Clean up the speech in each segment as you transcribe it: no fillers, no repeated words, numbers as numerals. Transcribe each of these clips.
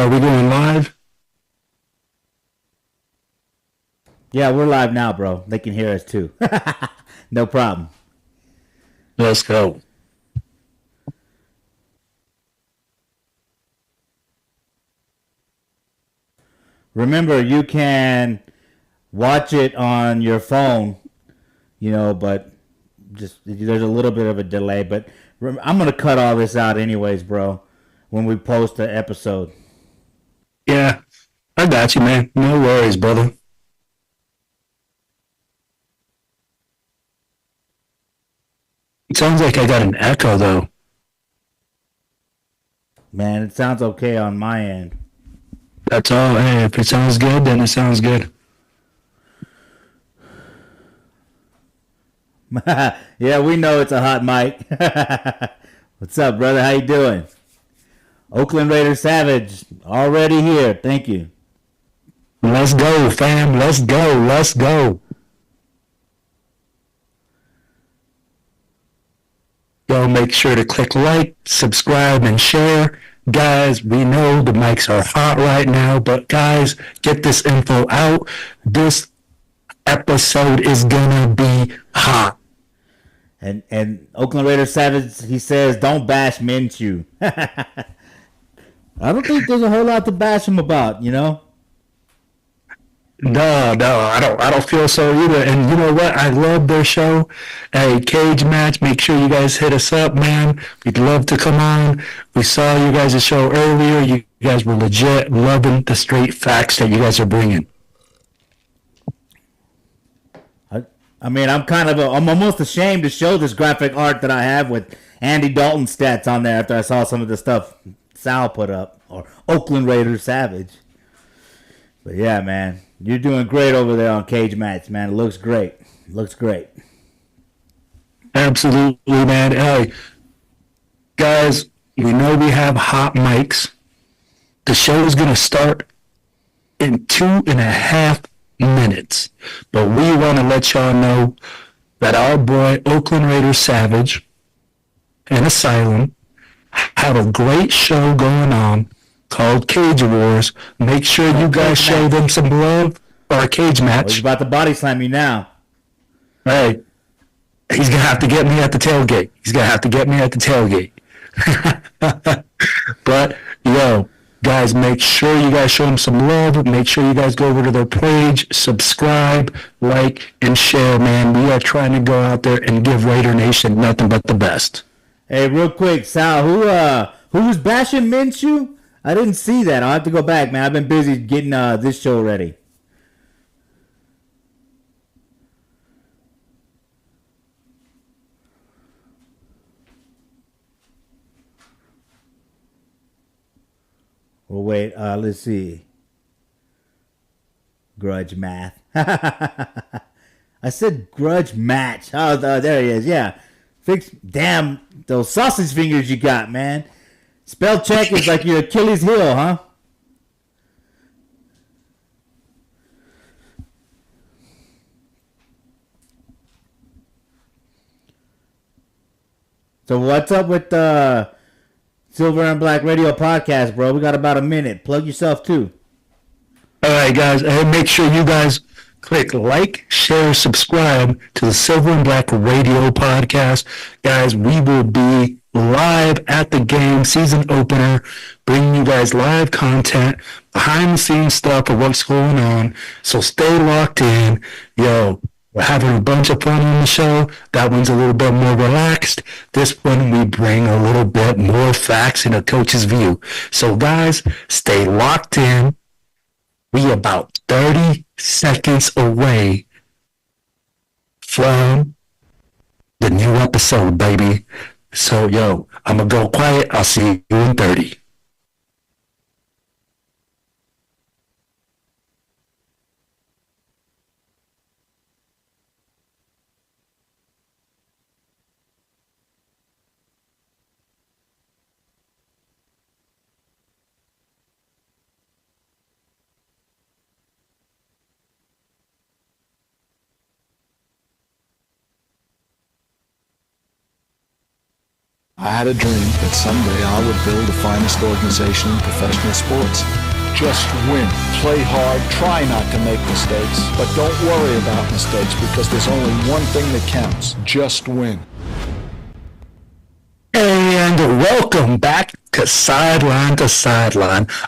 are we going live? Yeah, we're live now, bro. They can hear us too. No problem. Let's go. Remember, you can watch it on your phone, but just there's a little bit of a delay. But I'm gonna cut all this out anyways, bro. When we post the episode. Yeah, I got you, man. No worries, brother. It sounds like I got an echo, though. Man, it sounds okay on my end. That's all. Hey, if it sounds good, then it sounds good. Yeah, we know it's a hot mic. What's up, brother? How you doing? Oakland Raider Savage already here. Thank you. Let's go, fam. Let's go. Let's go. Y'all make sure to click like, subscribe, and share. Guys, we know the mics are hot right now, but guys, get this info out. This episode is gonna be hot. And Oakland Raiders Savage, he says, don't bash Minshew. I don't think there's a whole lot to bash him about. No, I don't feel so either. And you know what? I love their show. Hey, Cage Match, make sure you guys hit us up, man. We'd love to come on. We saw you guys' show earlier. You guys were legit loving the straight facts that you guys are bringing. I mean, I'm almost ashamed to show this graphic art that I have with Andy Dalton stats on there after I saw some of the stuff Sal put up, or Oakland Raiders Savage. But yeah, man, you're doing great over there on Cage Match, man. It looks great. Looks great. Absolutely, man. Hey, guys, we know we have hot mics. The show is going to start in 2.5 minutes. But we want to let y'all know that our boy Oakland Raiders Savage and Asylum have a great show going on called Cage Wars. Make sure you guys show them some love, or a cage match. He's about to body slam you now. Hey, he's going to have to get me at the tailgate. But, yo, guys, make sure you guys show them some love. Make sure you guys go over to their page, subscribe, like, and share, man. We are trying to go out there and give Raider Nation nothing but the best. Hey, real quick, Sal, who was bashing Minshew? I didn't see that. I'll have to go back, man. I've been busy getting this show ready. Well, wait. Let's see. Grudge math. I said grudge match. Oh, there he is. Yeah. Fix. Damn those sausage fingers you got, man. Spell check is like your Achilles heel, huh? So what's up with the Silver and Black Radio podcast, bro? We got about a minute. Plug yourself too. All right, guys, and make sure you guys click like, share, subscribe to the Silver and Black Radio podcast. Guys, we will be live at the game, season opener, bringing you guys live content, behind the scenes stuff of what's going on. So stay locked in. Yo, we're having a bunch of fun on the show. That one's a little bit more relaxed. This one, we bring a little bit more facts in a coach's view. So guys, stay locked in. We about 30 seconds away from the new episode, baby. So, yo, I'm going to go quiet. I'll see you in 30. I had a dream that someday I would build the finest organization in professional sports. Just win. Play hard. Try not to make mistakes. But don't worry about mistakes because there's only one thing that counts. Just win. And welcome back to Sideline.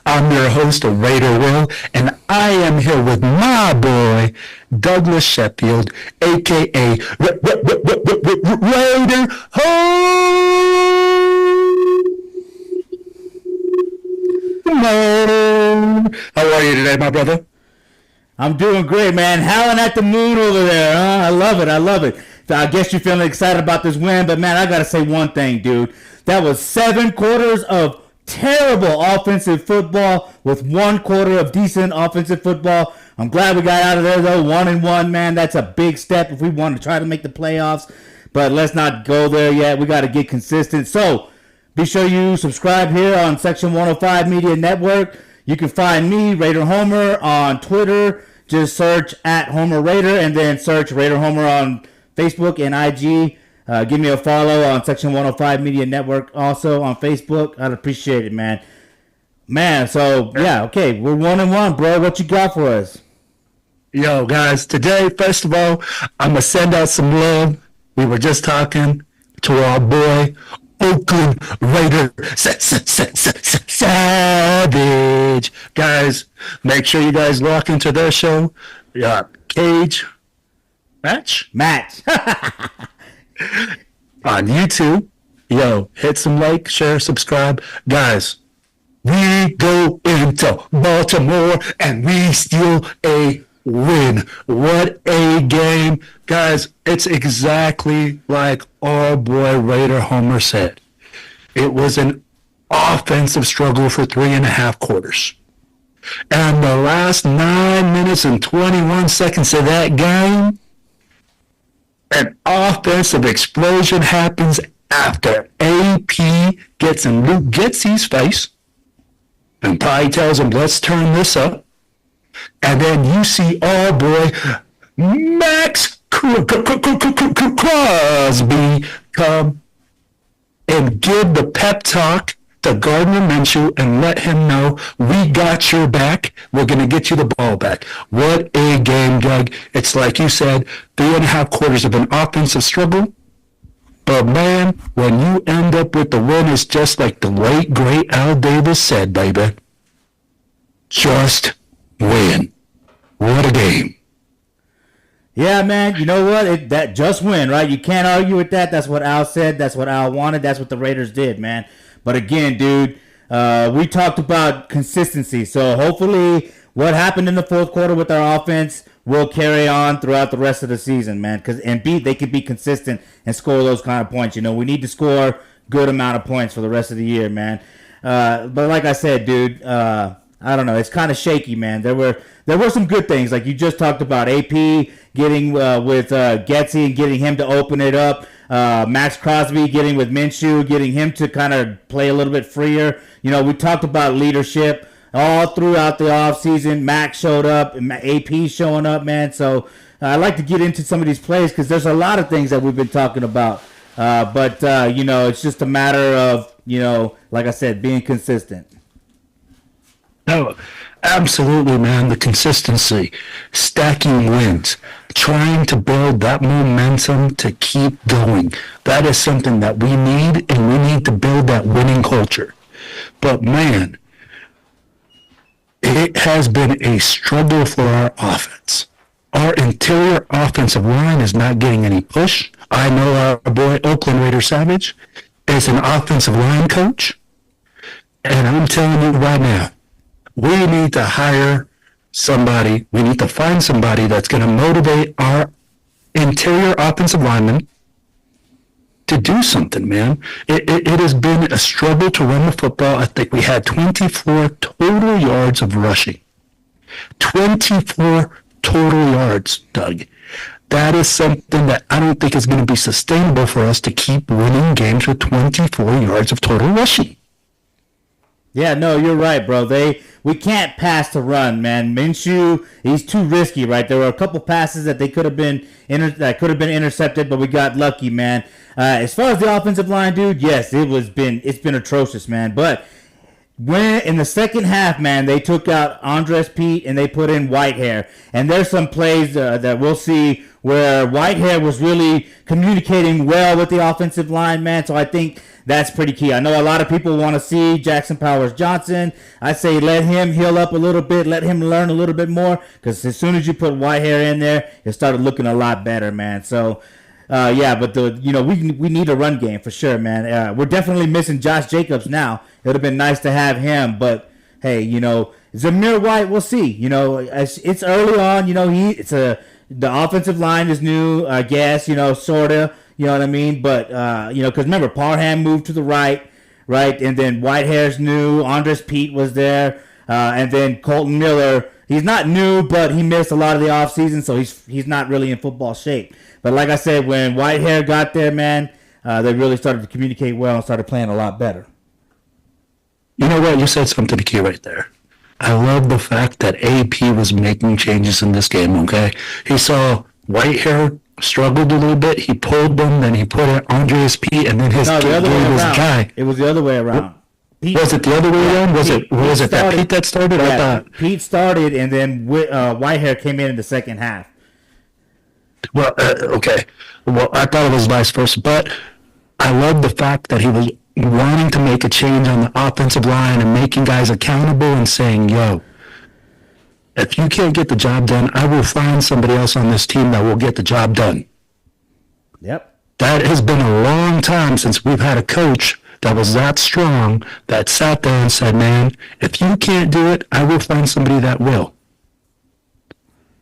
I'm your host, Raider Will, and I am here with my boy, Douglas Sheffield, a.k.a. Raider Homer. How are you today, my brother? I'm doing great, man. Howling at the moon over there, huh? I love it. I guess you're feeling excited about this win, but man, I gotta say one thing, dude. That was 7 quarters of terrible offensive football with 1 quarter of decent offensive football. I'm glad we got out of there, though. 1-1, man. That's a big step if we want to try to make the playoffs. But let's not go there yet. We got to get consistent. So be sure you subscribe here on Section 105 Media Network. You can find me, Raider Homer, on Twitter. Just search at Homer Raider and then search Raider Homer on Facebook and IG. Give me a follow on Section 105 Media Network also on Facebook. I'd appreciate it, man. So, yeah, okay. We're 1-1, bro. What you got for us? Yo, guys, today, first of all, I'm going to send out some love. We were just talking to our boy, Oakland Raider Savage. Guys, make sure you guys lock into their show. Cage Match? On YouTube. Yo, hit some like, share, subscribe. Guys, we go into Baltimore and we steal a win. What a game. Guys, it's exactly like our boy Raider Homer said. It was an offensive struggle for 3.5 quarters. And the last 9 minutes and 21 seconds of that game, an offensive explosion happens after AP gets in Luke Getsy's face and probably tells him, let's turn this up. And then you see our boy Max Crosby come and give the pep talk to Gardner Minshew and let him know, we got your back. We're going to get you the ball back. What a game, Doug. It's like you said, 3.5 quarters of an offensive struggle. But, man, when you end up with the win, it's just like the late, great Al Davis said, baby. Just win. What a game. Yeah, man, you know what? That just win, right? You can't argue with that. That's what Al said. That's what Al wanted. That's what the Raiders did, man. But again, dude, we talked about consistency. So hopefully what happened in the fourth quarter with our offense will carry on throughout the rest of the season, man. They can be consistent and score those kind of points. You know, we need to score good amount of points for the rest of the year, man. But like I said, dude, I don't know. It's kind of shaky, man. There were some good things, like you just talked about. AP getting with Getsy and getting him to open it up. Max Crosby getting with Minshew, getting him to kind of play a little bit freer. You know, we talked about leadership all throughout the offseason. Max showed up, and AP showing up, man. So I'd like to get into some of these plays because there's a lot of things that we've been talking about. But you know, it's just a matter of, you know, like I said, being consistent. No, absolutely, man. The consistency, stacking wins, trying to build that momentum to keep going. That is something that we need, and we need to build that winning culture. But, man, it has been a struggle for our offense. Our interior offensive line is not getting any push. I know our boy Oakland Raider Savage is an offensive line coach, and I'm telling you right now, we need to hire somebody. We need to find somebody that's going to motivate our interior offensive linemen to do something, man. It has been a struggle to run the football. I think we had 24 total yards of rushing. 24 total yards, Doug. That is something that I don't think is going to be sustainable for us to keep winning games with 24 yards of total rushing. Yeah, no, you're right, bro. We can't pass to run, man. Minshew, he's too risky, right? There were a couple passes that could have been intercepted, but we got lucky, man. As far as the offensive line, dude, yes, it's been atrocious, man. But when in the second half, man, they took out Andres Pete and they put in Whitehair, and there's some plays that we'll see where Whitehair was really communicating well with the offensive line, man. So I think that's pretty key. I know a lot of people want to see Jackson Powers Johnson. I say let him heal up a little bit, let him learn a little bit more, because as soon as you put Whitehair in there, it started looking a lot better, man. So, but we need a run game for sure, man. We're definitely missing Josh Jacobs now. It would have been nice to have him, but hey, Zamir White, we'll see. It's early on. The offensive line is new, I guess. Sorta. You know what I mean? But, because remember, Parham moved to the right, and then Whitehair's new, Andres Pete was there, and then Colton Miller, he's not new, but he missed a lot of the offseason, so he's not really in football shape. But like I said, when Whitehair got there, man, they really started to communicate well and started playing a lot better. You know what? You said something key right there. I love the fact that AP was making changes in this game, okay? He saw Whitehair struggled a little bit. He pulled them, then he put in Andreas Pete, and then his guy. It was the other way around. Was it the other way around? Was it that Pete that started? Yeah, I thought Pete started, and then Whitehair came in the second half. Well, okay. Well, I thought it was vice versa, but I love the fact that he was wanting to make a change on the offensive line and making guys accountable and saying, yo, if you can't get the job done, I will find somebody else on this team that will get the job done. Yep. That has been a long time since we've had a coach that was that strong that sat there and said, man, if you can't do it, I will find somebody that will.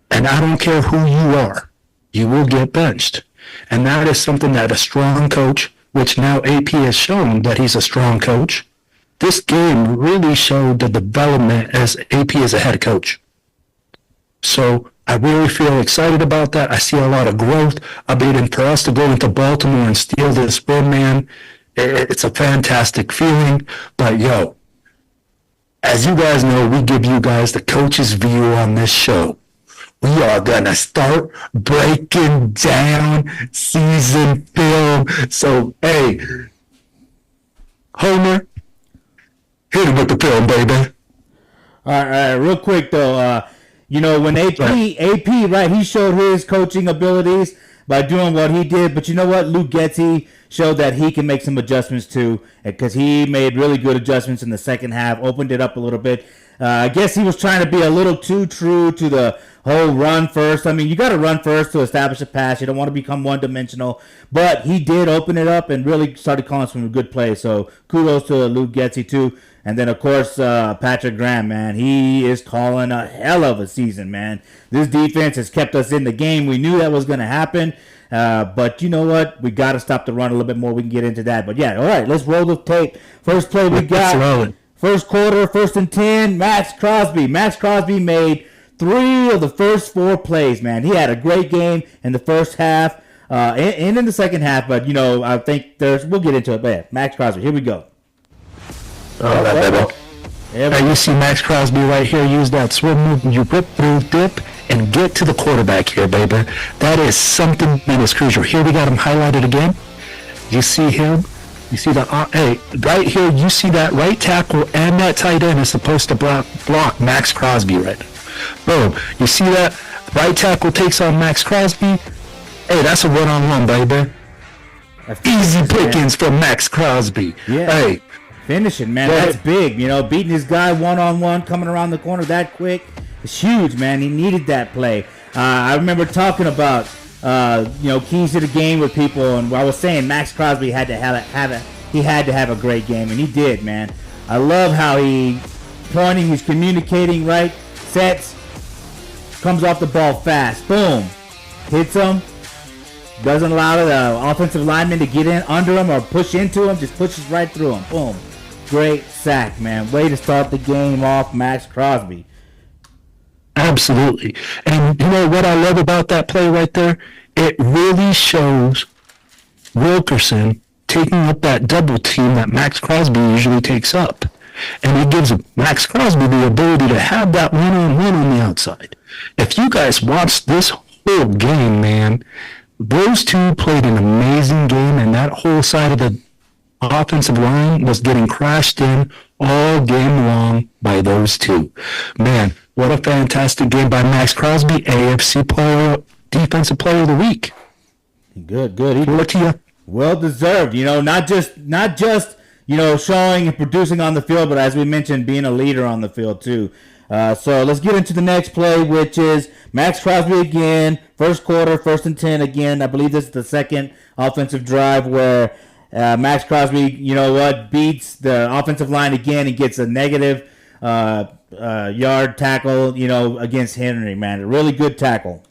And I don't care who you are, you will get benched. And that is something that a strong coach, which now AP has shown that he's a strong coach, this game really showed the development as AP as a head coach. So I really feel excited about that. I see a lot of growth. I mean, for us to go into Baltimore and steal this win, man, it's a fantastic feeling. But, yo, as you guys know, we give you guys the coach's view on this show. We are going to start breaking down season film. So, hey, Homer, hit him with the film, baby. All right, real quick, though. When AP, right, he showed his coaching abilities by doing what he did. But you know what? Luke Getsy showed that he can make some adjustments, too, because he made really good adjustments in the second half, opened it up a little bit. I guess he was trying to be a little too true to the whole run first. I mean, you got to run first to establish a pass. You don't want to become one-dimensional. But he did open it up and really started calling some good plays. So kudos to Luke Getsy, too. And then, of course, Patrick Graham, man. He is calling a hell of a season, man. This defense has kept us in the game. We knew that was going to happen. But you know what? We got to stop the run a little bit more. We can get into that. But, yeah, all right, let's roll the tape. First play we got. First quarter, 1st and 10, Max Crosby. Max Crosby made 3 of the first 4 plays, man. He had a great game in the first half and in the second half. But, I think we'll get into it. But, yeah, Max Crosby, here we go. You see Max Crosby right here use that swim move. You rip through, dip, and get to the quarterback here, baby. That is something that is crucial. Here we got him highlighted again. You see him. You see right here, you see that right tackle and that tight end is supposed to block Max Crosby right now. Boom. You see that right tackle takes on Max Crosby. Hey, that's a one-on-one, baby. Easy pickings from Max Crosby. Yeah. Hey. Finishing, man. That's big. Beating his guy one-on-one, coming around the corner that quick. It's huge, man. He needed that play. I remember talking about keys to the game with people, and I was saying Max Crosby had to have a great game, and he did, man. I love how he's communicating right, sets, comes off the ball fast, boom, hits him, doesn't allow the offensive lineman to get in under him or push into him, just pushes right through him, boom. Great sack, man. Way to start the game off, Max Crosby. Absolutely. And you know what I love about that play right there? It really shows Wilkerson taking up that double team that Max Crosby usually takes up. And it gives Max Crosby the ability to have that one-on-one on the outside. If you guys watch this whole game, man, those two played an amazing game, and that whole side of the offensive line was getting crashed in all game long by those two. Man, what a fantastic game by Max Crosby, AFC Defensive Player of the Week. Good. Look to you. Well deserved. Not just showing and producing on the field, but as we mentioned, being a leader on the field too. So let's get into the next play, which is Max Crosby again. First quarter, 1st and 10 again. I believe this is the second offensive drive where Max Crosby, beats the offensive line again and gets a negative yard tackle, against Henry, man. A really good tackle.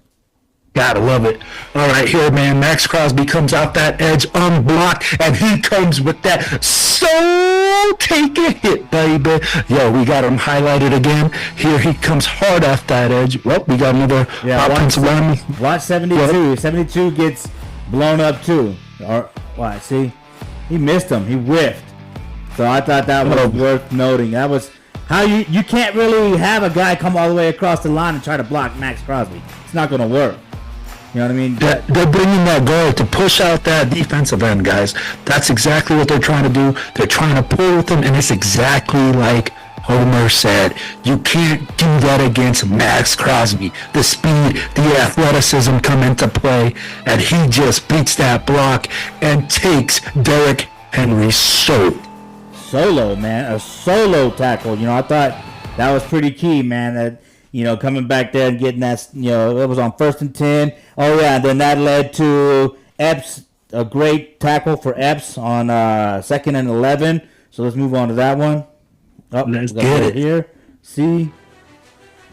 Gotta love it. All right, here, man. Max Crosby comes out that edge unblocked, and he comes with that so take a hit, baby. Yo, we got him highlighted again. Here he comes hard off that edge. Well, we got another offensive lineman. Watch 72. What? 72 gets blown up too. Or what? See, he missed him. He whiffed. So I thought that was worth noting. That was how you can't really have a guy come all the way across the line and try to block Max Crosby. It's not going to work. You know what I mean? They're bringing that guard to push out that defensive end, guys. That's exactly what they're trying to do. They're trying to pull with them, and it's exactly like Homer said. You can't do that against Max Crosby. The speed, the athleticism come into play, and he just beats that block and takes Derrick Henry solo, man. A solo tackle. I thought that was pretty key, man. That coming back there and getting that, it was on 1st and 10. Oh, yeah, and then that led to Epps, a great tackle for Epps on 2nd and 11. So let's move on to that one. Oh, let's get it. Here. See?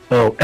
Oh,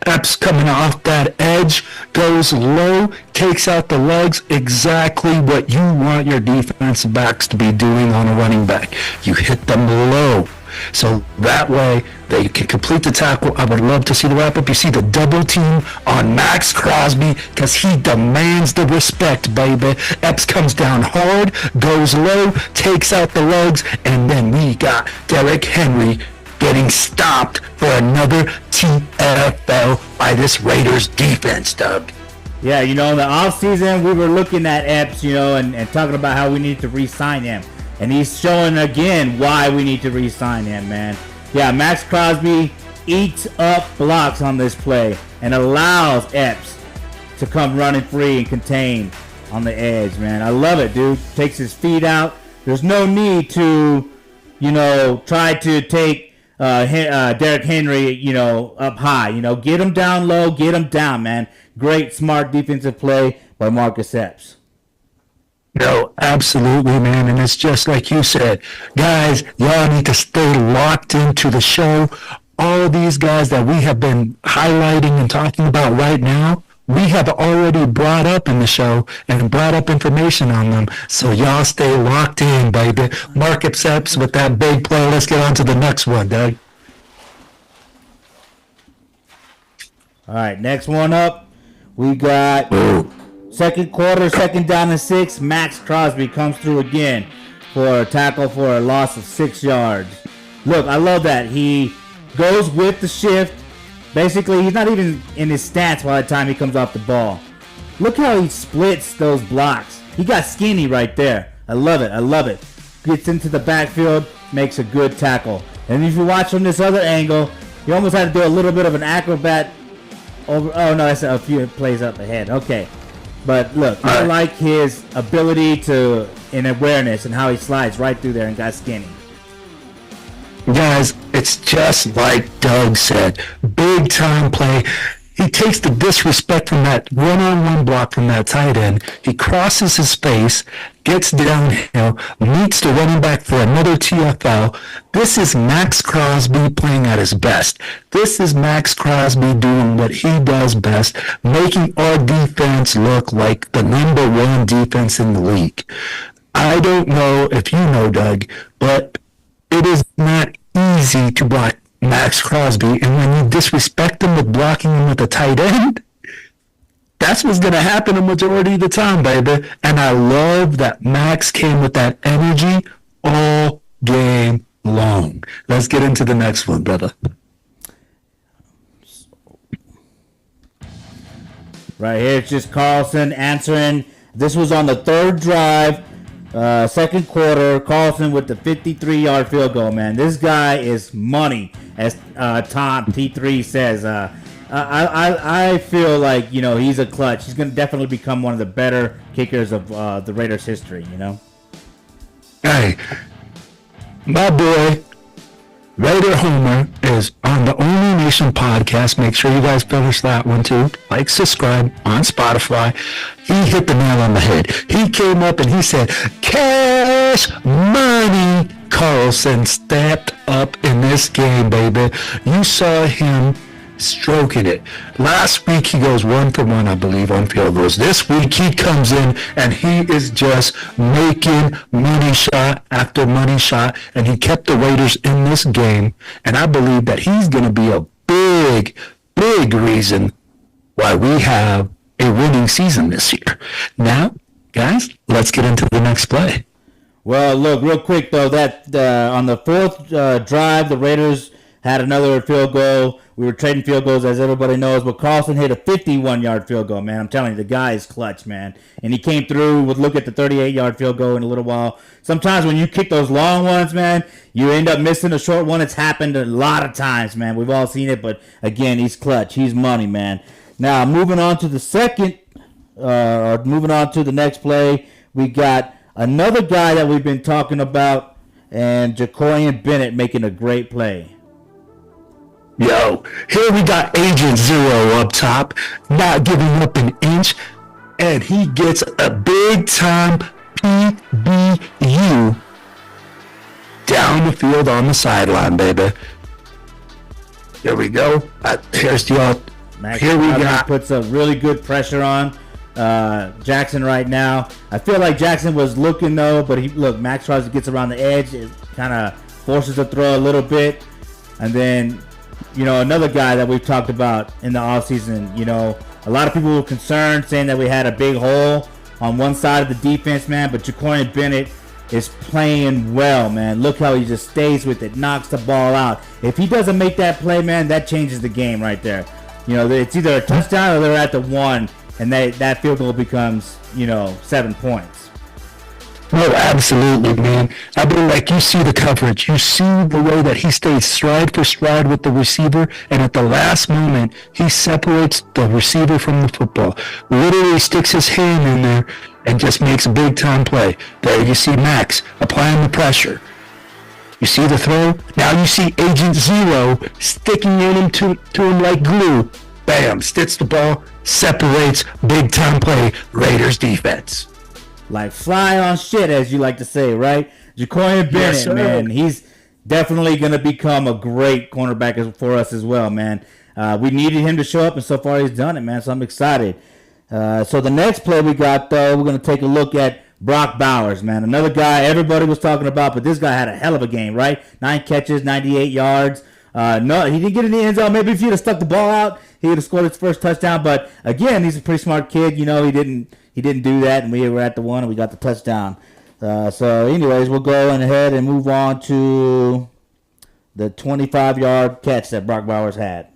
Epps coming off that edge, goes low, takes out the legs, exactly what you want your defensive backs to be doing on a running back. You hit them low. So that way they can complete the tackle. I would love to see the wrap-up. You see the double team on Max Crosby because he demands the respect, baby. Epps comes down hard, goes low, takes out the legs, and then we got Derrick Henry getting stopped for another TFL by this Raiders defense, Doug. Yeah, in the offseason, we were looking at Epps, and talking about how we need to re-sign him. And he's showing again why we need to re-sign him, man. Yeah, Max Crosby eats up blocks on this play and allows Epps to come running free and contain on the edge, man. I love it, dude. Takes his feet out. There's no need to, try to take Derrick Henry, up high. Get him down low, get him down, man. Great, smart defensive play by Marcus Epps. No, absolutely, man. And it's just like you said, guys, y'all need to stay locked into the show. All these guys that we have been highlighting and talking about right now, we have already brought up in the show and brought up information on them. So y'all stay locked in, baby. Marcus Epps with that big play. Let's get on to the next one, Doug. All right, next one up, we got... Second quarter, 2nd down and 6. Max Crosby comes through again for a tackle for a loss of 6 yards. Look, I love that. He goes with the shift. Basically, he's not even in his stance by the time he comes off the ball. Look how he splits those blocks. He got skinny right there. I love it. Gets into the backfield, makes a good tackle. And if you watch from this other angle, he almost had to do a little bit of an acrobat over. Oh, no, that's a few plays up ahead. Okay. But look, I like his ability in awareness and how he slides right through there and got skinny. Guys, it's just like Doug said. Big time play. He takes the disrespect from that one-on-one block from that tight end. He crosses his face, gets downhill, meets the running back for another TFL. This is Max Crosby playing at his best. This is Max Crosby doing what he does best, making our defense look like the number one defense in the league. I don't know if you know, Doug, but it is not easy to block Max Crosby, and when you disrespect him with blocking him with the tight end, that's what's going to happen a majority of the time, baby. And I love that Max came with that energy all game long. Let's get into the next one, brother. Right here, it's just Carlson answering. This was on the third drive, second quarter. Carlson with the 53-yard field goal, man. This guy is money, as Tom T3 says. I feel like, he's a clutch. He's going to definitely become one of the better kickers of the Raiders' history, Hey, my boy, Raider Homer, is on the Only Nation podcast. Make sure you guys finish that one too. Like, subscribe on Spotify. He hit the nail on the head. He came up and he said, cash money. Carlson stepped up in this game, baby. You saw him stroking it. Last week he goes 1 for 1, I believe, on field goals. This week he comes in and he is just making money shot after money shot, and he kept the Raiders in this game, and I believe that he's going to be a big reason why we have a winning season this year. Now, guys, let's get into the next play. Well, look, real quick though, that on the fourth drive, the Raiders had another field goal. We were trading field goals, as everybody knows, but Carlson hit a 51-yard field goal, man. I'm telling you, the guy is clutch, man. And he came through. We'll look at the 38-yard field goal in a little while. Sometimes when you kick those long ones, man, you end up missing a short one. It's happened a lot of times, man. We've all seen it, but again, he's clutch. He's money, man. Now, moving on to the next play, we got another guy that we've been talking about, and Jacorian Bennett making a great play. Yo, here we got Agent Zero up top, not giving up an inch, and he gets a big-time PBU down the field on the sideline, baby. Here we go. Here's the Here we got. Puts a really good pressure on Jackson right now. I feel like Jackson was looking though, but Max tries to get around the edge. It kind of forces the throw a little bit, and then. Another guy that we've talked about in the offseason, a lot of people were concerned saying that we had a big hole on one side of the defense, man, but Jacorian Bennett is playing well, man. Look how he just stays with it, knocks the ball out. If he doesn't make that play, man, that changes the game right there. It's either a touchdown or they're at the 1, and that field goal becomes, 7 points. No, absolutely, man. I mean, you see the coverage. You see the way that he stays stride for stride with the receiver, and at the last moment, he separates the receiver from the football. Literally sticks his hand in there and just makes a big-time play. There you see Max applying the pressure. You see the throw? Now you see Agent Zero sticking in him to him like glue. Bam, sticks the ball, separates, big-time play, Raiders defense. Like fly on shit, as you like to say, right? Jacorian Bennett, man, he's definitely going to become a great cornerback for us as well, man. We needed him to show up, and so far he's done it, man, so I'm excited. So the next play we got, though, we're going to take a look at Brock Bowers, man. Another guy everybody was talking about, but this guy had a hell of a game, right? 9 catches, 98 yards. No, he didn't get in the end zone. Maybe if he'd have stuck the ball out, he would have scored his first touchdown. But again, he's a pretty smart kid. He didn't do that, and we were at the 1, and we got the touchdown. So, anyways, we'll go ahead and move on to the 25-yard catch that Brock Bowers had.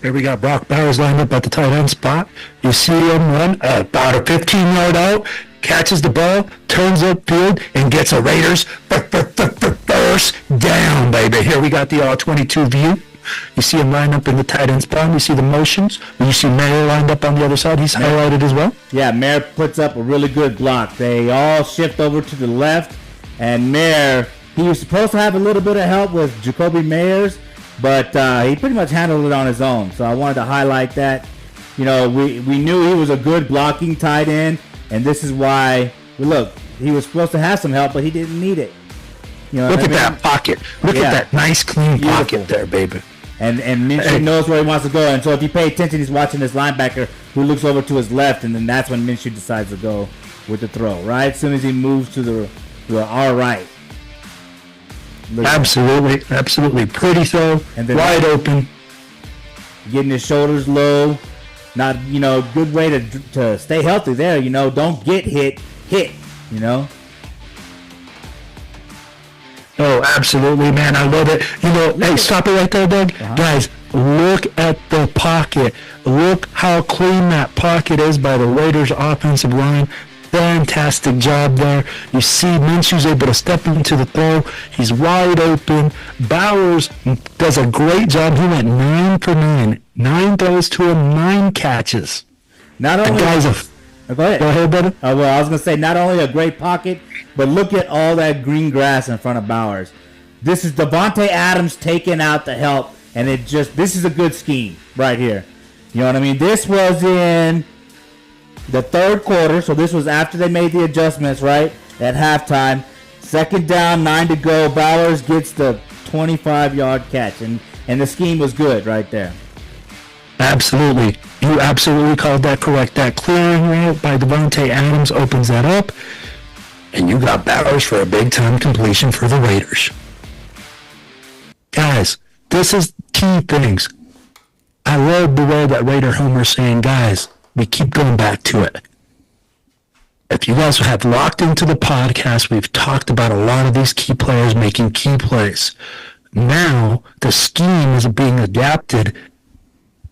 Here we got Brock Bowers lined up at the tight end spot. You see him run about a 15-yard out, catches the ball, turns upfield, and gets a Raiders first down, baby. Here we got the all-22 view. You see him lined up in the tight end spot. You see the motions. You see Mayer lined up on the other side. He's highlighted as well. Yeah, Mayer puts up a really good block. They all shift over to the left, and Mayer, he was supposed to have a little bit of help with Jacoby Meyers, but he pretty much handled it on his own. So I wanted to highlight that. We knew he was a good blocking tight end, and this is why, he was supposed to have some help, but he didn't need it. Look at that pocket. Look at that nice, clean pocket there, baby. And Minshew knows where he wants to go. And so if you pay attention, he's watching this linebacker who looks over to his left, and then that's when Minshew decides to go with the throw, right? As soon as he moves to our right. Absolutely. Pretty throw, and then wide open. Getting his shoulders low. Not, good way to stay healthy there, don't get hit, Oh, absolutely, man. I love it. Hey, stop it right there, Doug. Guys, look at the pocket. Look how clean that pocket is by the Raiders offensive line. Fantastic job there. You see Minshew's able to step into the throw. He's wide open. Bowers does a great job. He went 9 for 9. 9 throws to him, 9 catches. Not only... Go ahead, brother. I was going to say, not only a great pocket, but look at all that green grass in front of Bowers. This is Devontae Adams taking out the help, and this is a good scheme right here. You know what I mean? This was in the third quarter, so this was after they made the adjustments, right, at halftime. Second down, 9 to go. Bowers gets the 25-yard catch, and the scheme was good right there. Absolutely. You absolutely called that correct. That clearing route by Devontae Adams opens that up, and you got Bowers for a big-time completion for the Raiders. Guys, this is key things. I love the way that Raider Homer's saying, guys, we keep going back to it. If you guys have locked into the podcast, we've talked about a lot of these key players making key plays. Now, the scheme is being adapted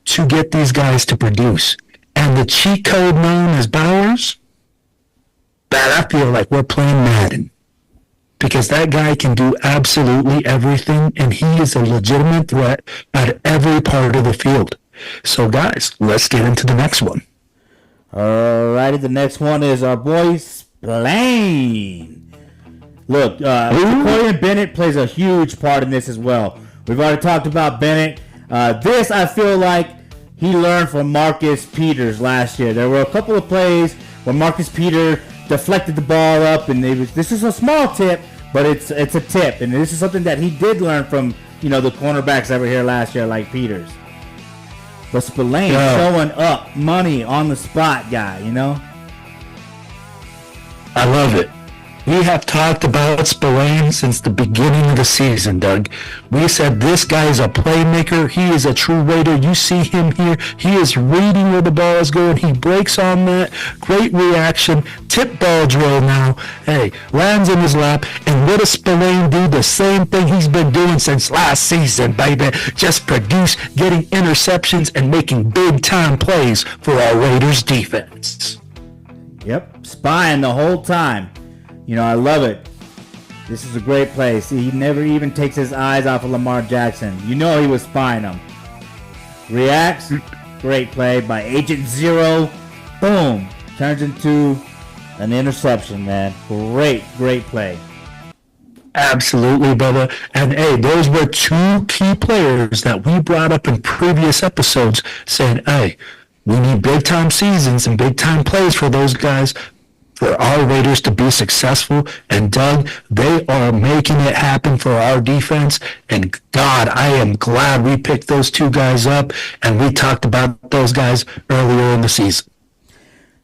to get these guys to produce. And the cheat code known as Bowers, that I feel like we're playing Madden. Because that guy can do absolutely everything, and he is a legitimate threat at every part of the field. So, guys, let's get into the next one. Alrighty, the next one is our boy Spillane. Look, Corian Bennett plays a huge part in this as well. We've already talked about Bennett. This, I feel like he learned from Marcus Peters last year. There were a couple of plays where Marcus Peters deflected the ball up, and this is a small tip, but it's a tip, and this is something that he did learn from the cornerbacks over here last year, like Peters. But Spillane showing up, money on the spot guy, I love it. We have talked about Spillane since the beginning of the season, Doug. We said this guy is a playmaker. He is a true Raider. You see him here. He is reading where the ball is going. He breaks on that. Great reaction. Tip ball drill now. Hey, lands in his lap. And what does Spillane do? The same thing he's been doing since last season, baby. Just produce, getting interceptions, and making big-time plays for our Raiders defense. Yep, spying the whole time. I love it. This is a great play. See, he never even takes his eyes off of Lamar Jackson. He was spying him. Reacts. Great play by Agent Zero. Boom. Turns into an interception, man. Great play. Absolutely, brother. And hey, those were 2 key players that we brought up in previous episodes saying, hey, we need big-time seasons and big-time plays for those guys, for our Raiders to be successful. And Doug, they are making it happen for our defense. And God, I am glad we picked those 2 guys up, and we talked about those guys earlier in the season.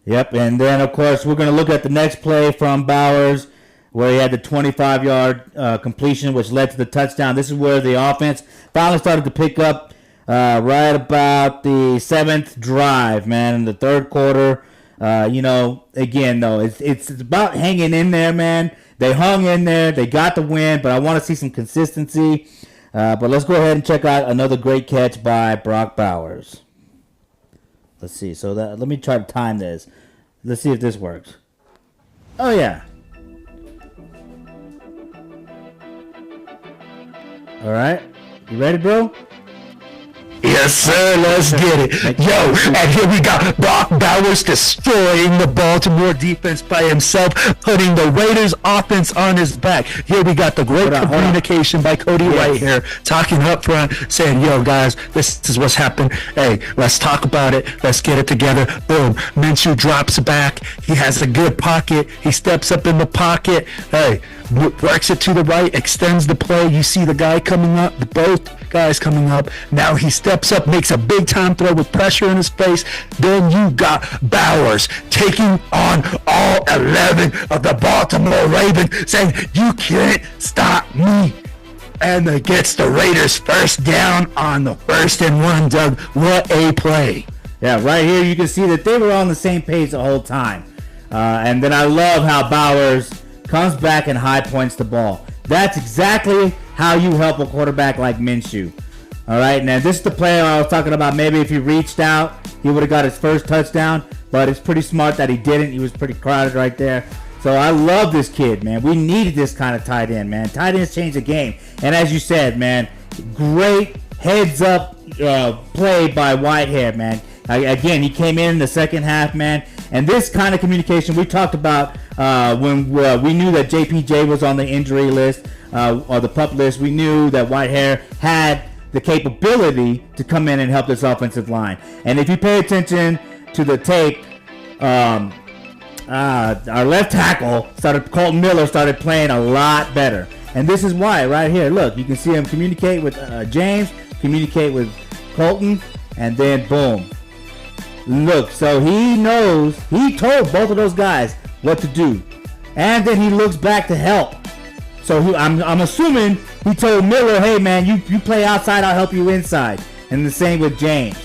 Yep, and then, of course, we're going to look at the next play from Bowers, where he had the 25-yard completion, which led to the touchdown. This is where the offense finally started to pick up right about the 7th drive, man, in the third quarter. Again, though, it's about hanging in there, man. They hung in there. They got the win, but I want to see some consistency. But let's go ahead and check out another great catch by Brock Bowers. Let's see. So let me try to time this. Let's see if this works. Oh, yeah. All right. You ready, bro? Yes, sir. Let's get it. Yo, and here we got Brock Bowers destroying the Baltimore defense by himself, putting the Raiders offense on his back. Here we got the great communication by Cody White here, talking up front, saying, yo, guys, this is what's happened. Hey, let's talk about it. Let's get it together. Boom. Minshew drops back. He has a good pocket. He steps up in the pocket. Hey, works it to the right, extends the play. You see the guy coming up, both guys coming up. Now he steps up, makes a big time throw with pressure in his face. Then you got Bowers taking on all 11 of the Baltimore Ravens, saying, you can't stop me. And it gets the Raiders first down on the 1st and 1, Doug. What a play. Yeah, right here you can see that they were on the same page the whole time. And then I love how Bowers comes back and high points the ball. That's exactly how you help a quarterback like Minshew. All right, now this is the player I was talking about. Maybe if he reached out, he would have got his first touchdown, but it's pretty smart that he didn't. He was pretty crowded right there. So I love this kid, man. We needed this kind of tight end, man. Tight ends change the game. And as you said, man, great heads-up play by Whitehair, man. Again, he came in the second half, man. And this kind of communication we talked about when we knew that JPJ was on the injury list or the PUP list. We knew that Whitehair had the capability to come in and help this offensive line. And if you pay attention to the tape, our left tackle Colton Miller started playing a lot better. And this is why, right here. Look, you can see him communicate with James, communicate with Colton, and then boom. Look, so he knows, he told both of those guys what to do. And then he looks back to help. So I'm assuming he told Miller, hey man, you play outside, I'll help you inside. And the same with James.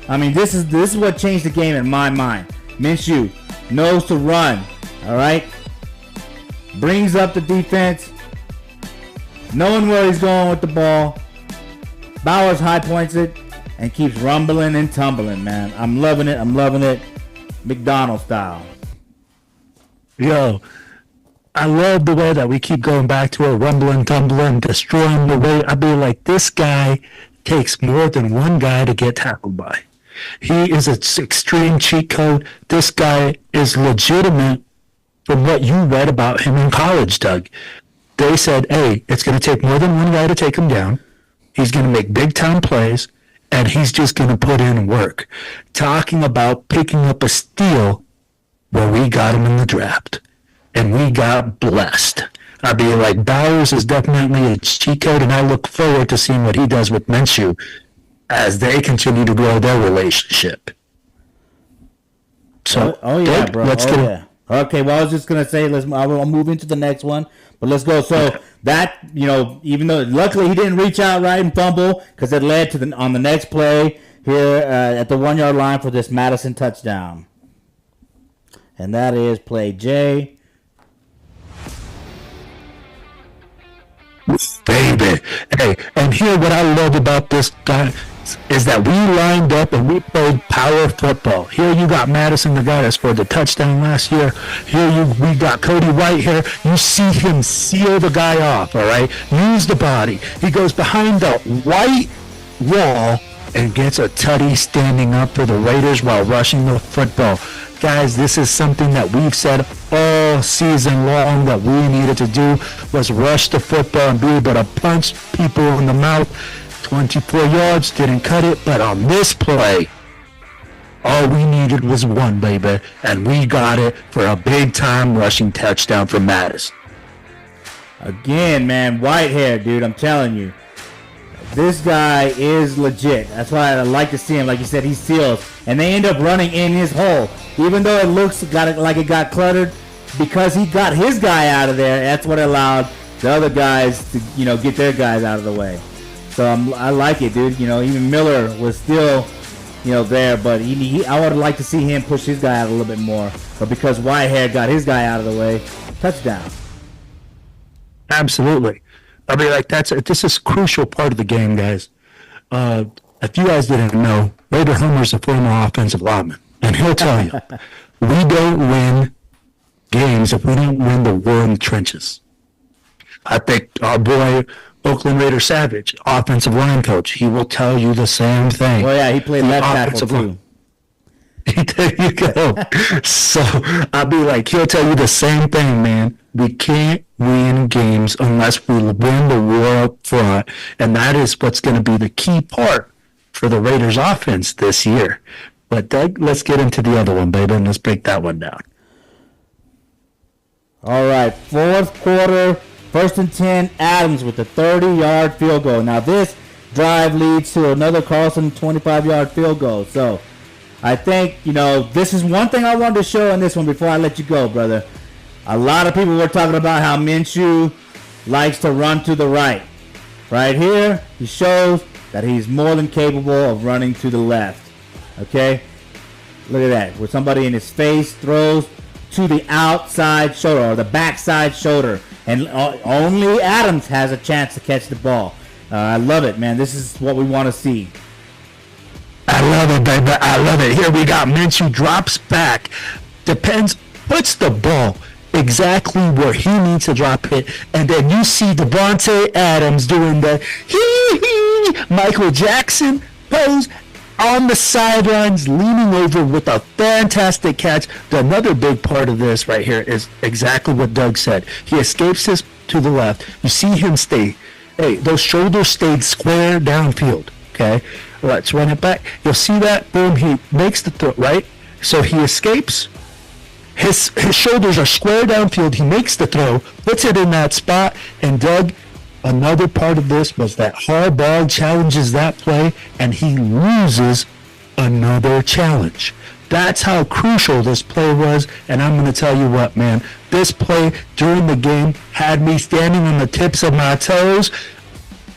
I mean, this is what changed the game in my mind. Minshew knows to run, all right? Brings up the defense, knowing where he's going with the ball. Bowers high points it and keeps rumbling and tumbling, man. I'm loving it. McDonald style. Yo, I love the way that we keep going back to it, rumbling, tumbling, destroying the way. I mean, like, this guy takes more than one guy to get tackled by. He is an extreme cheat code. This guy is legitimate from what you read about him in college, Doug. They said, hey, it's going to take more than one guy to take him down. He's going to make big-time plays, and he's just going to put in work. Talking about picking up a steal, well, we got him in the draft, and we got blessed. I mean, like, Bowers is definitely a cheat code, and I look forward to seeing what he does with Minshew as they continue to grow their relationship. So, yeah, bro. Let's get it. Okay, well, I was just going to say, I'll move into the next one, but let's go. So, that, even though luckily he didn't reach out right and fumble, because it led to on the next play here at the 1 yard line for this Madison touchdown. And that is play J. Baby. Hey, and here what I love about this guy is that we lined up and we played power football. Here you got Madison, the guy that scored the touchdown last year. Here we got Cody Whitehair. You see him seal the guy off, all right? Use the body. He goes behind the white wall and gets a tutty standing up for the Raiders while rushing the football. Guys, this is something that we've said all season long that we needed to do, was rush the football and be able to punch people in the mouth. 24 yards, didn't cut it, but on this play, all we needed was one, baby, and we got it for a big-time rushing touchdown from Mattis. Again, man, Whitehair, dude, I'm telling you. This guy is legit. That's why I like to see him. Like you said, he seals. And they end up running in his hole. Even though it looks like it got cluttered, because he got his guy out of there, that's what allowed the other guys to, get their guys out of the way. So I like it, dude. Even Miller was still, there. But I would like to see him push his guy out a little bit more. But because Whitehair got his guy out of the way, touchdown. Absolutely. I mean, like, this is a crucial part of the game, guys. If you guys didn't know, Raider Homer's a former offensive lineman, and he'll tell you, we don't win games if we don't win the war in the trenches. I think our boy Oakland Raider Savage, offensive line coach, he will tell you the same thing. Well, yeah, he played left tackle too. There you go. So I'll be like, he'll tell you the same thing, man. We can't win games unless we win the war up front, and that is what's going to be the key part for the Raiders offense this year. But Doug, let's get into the other one, baby, and let's break that one down. All right, fourth quarter, 1st and 10, Adams with a 30-yard field goal. Now this drive leads to another Carlson 25-yard field goal. So I think, this is one thing I wanted to show in this one before I let you go, brother. A lot of people were talking about how Minshew likes to run to the right. Right here, he shows that he's more than capable of running to the left. Okay? Look at that. Where somebody in his face throws to the outside shoulder or the backside shoulder. and only Adams has a chance to catch the ball. I love it, man. This is what we want to see. I love it, baby. I love it. Here we got Minshew drops back, puts the ball exactly where he needs to drop it, and then you see Devontae Adams doing the Michael Jackson pose on the sidelines, leaning over with a fantastic catch. Another big part of this right here is exactly what Doug said. He escapes this to the left. You see him stay. Hey, those shoulders stayed square downfield. Okay, let's run it back. You'll see that. Boom, he makes the throw, right? So he escapes. His shoulders are square downfield. He makes the throw, puts it in that spot, and Doug, another part of this was that Harbaugh challenges that play, and he loses another challenge. That's how crucial this play was, and I'm going to tell you what, man. This play during the game had me standing on the tips of my toes,